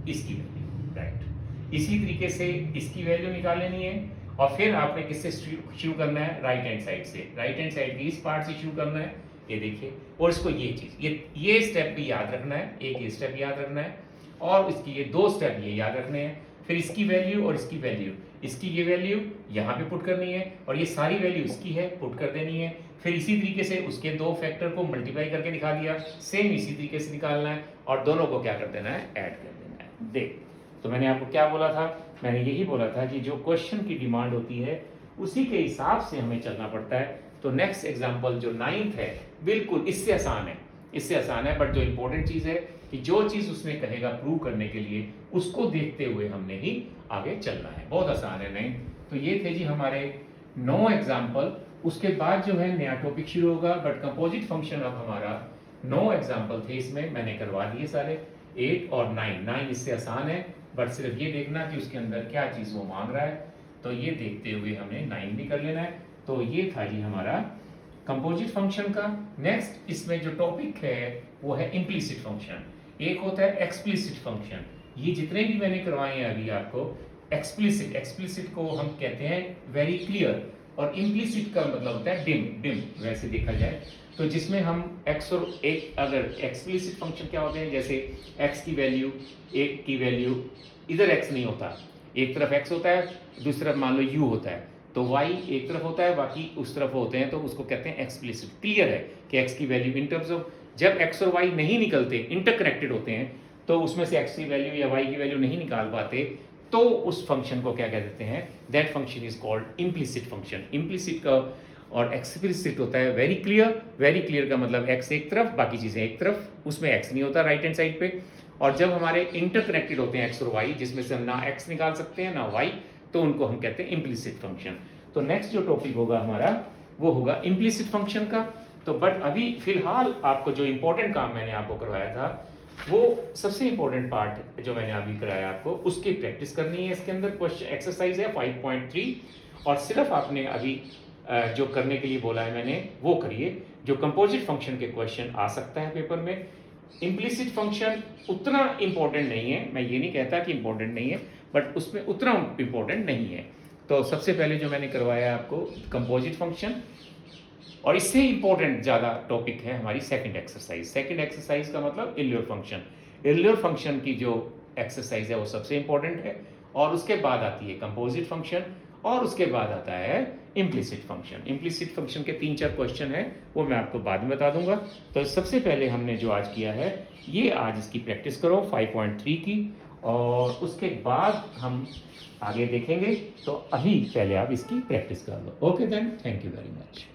इसकी वैल्यू, राइट। इसी तरीके से इसकी वैल्यू निकाल लेनी है, और फिर आपने किससे शुरू करना है, राइट हैंड साइड से, राइट हैंड साइड की इस पार्ट से शुरू करना है, ये देखिए। और इसको ये चीज ये स्टेप भी याद रखना है, एक ये स्टेप याद रखना है, और इसकी ये 2 स्टेप ये याद रखने हैं। फिर इसकी वैल्यू और इसकी वैल्यू, इसकी ये वैल्यू यहाँ पे पुट करनी है, और ये सारी वैल्यू इसकी है पुट कर देनी है। फिर इसी तरीके से उसके 2 फैक्टर को मल्टीप्लाई करके दिखा दिया, सेम इसी तरीके से निकालना है, और दोनों को क्या कर देना है, ऐड कर देना है। देख, तो मैंने आपको क्या बोला था, मैंने यही बोला था कि जो क्वेश्चन की डिमांड होती है उसी के हिसाब से हमें चलना पड़ता है। तो नेक्स्ट एग्जाम्पल जो 9th है, बिल्कुल इससे आसान है, इससे आसान है, बट जो इंपॉर्टेंट चीज है कि जो चीज उसमें कहेगा प्रूव करने के लिए उसको देखते हुए हमने ही आगे चलना है। बहुत आसान है, नहीं? तो ये थे जी हमारे 9 एग्जाम्पल। उसके बाद जो है नया टॉपिक शुरू होगा, बट कंपोजिट फंक्शन अब हमारा 9 एग्जाम्पल थे, इसमें मैंने करवा दिए सारे 8 और 9 इससे आसान है, बट सिर्फ ये देखना कि उसके अंदर क्या चीज वो मांग रहा है, तो ये देखते हुए हमने 9 भी कर लेना है। तो ये था जी हमारा कंपोजिट फंक्शन का। नेक्स्ट इसमें जो टॉपिक है वो है इम्प्लिसिट फंक्शन, एक होता है एक्सप्लिसिट फंक्शन। ये जितने भी मैंने करवाए हैं अभी आपको, एक्सप्लिसिट को हम कहते हैं वेरी क्लियर, और इम्प्लिसिट का मतलब होता है डिम वैसे देखा जाए तो, जिसमें हम x और एक, अगर एक्सप्लिसिट फंक्शन क्या होते हैं, जैसे x की वैल्यू, एक की वैल्यू, इधर x नहीं होता, एक तरफ x होता है दूसरी तरफ मान लो u होता है, तो y एक तरफ होता है बाकी उस तरफ होते हैं, तो उसको कहते हैं एक्सप्लिसिट। क्लियर है कि x की वैल्यू इन टर्म्स ऑफ, जब x और y नहीं निकलते, इंटरकनेक्टेड होते हैं, तो उसमें से x की वैल्यू या y की वैल्यू नहीं निकाल पाते, तो उस फंक्शन को क्या कह देते हैं, that function is called implicit function. Implicit का और एक्सप्लिसिट होता है वेरी क्लियर। वेरी क्लियर का मतलब एक्स एक तरफ बाकी चीज़ें एक तरफ, उसमें एक्स नहीं होता राइट हैंड साइड पे। और जब हमारे इंटरकनेक्टेड होते हैं एक्स और वाई, जिसमें से हम ना एक्स निकाल सकते हैं ना वाई, तो उनको हम कहते हैं इम्प्लिसिट फंक्शन। तो नेक्स्ट जो टॉपिक होगा हमारा वो होगा इम्प्लिसिट फंक्शन का। तो बट अभी फिलहाल आपको जो इंपॉर्टेंट काम मैंने आपको करवाया था, वो सबसे इंपॉर्टेंट पार्ट जो मैंने अभी कराया आपको, उसकी प्रैक्टिस करनी है। इसके अंदर क्वेश्चन एक्सरसाइज है 5.3 और सिर्फ आपने अभी जो करने के लिए बोला है मैंने वो करिए। जो कंपोजिट फंक्शन के क्वेश्चन आ सकता है पेपर में, इम्प्लिसिट फंक्शन उतना इंपॉर्टेंट नहीं है, मैं ये नहीं कहता कि इंपॉर्टेंट नहीं है, बट उसमें उतना इंपॉर्टेंट नहीं है। तो सबसे पहले जो मैंने करवाया आपको कंपोजिट फंक्शन, और इससे इंपॉर्टेंट ज़्यादा टॉपिक है हमारी सेकंड एक्सरसाइज। सेकंड एक्सरसाइज का मतलब इर्लियर फंक्शन। इर्लियर फंक्शन की जो एक्सरसाइज है वो सबसे इंपॉर्टेंट है, और उसके बाद आती है कंपोजिट फंक्शन, और उसके बाद आता है इम्प्लिसिट फंक्शन। इम्प्लिसिट फंक्शन के 3-4 क्वेश्चन हैं, वो मैं आपको बाद में बता दूंगा। तो सबसे पहले हमने जो आज किया है, ये आज इसकी प्रैक्टिस करो 5.3 की, और उसके बाद हम आगे देखेंगे। तो अभी पहले आप इसकी प्रैक्टिस कर लो। Okay then, thank you very much.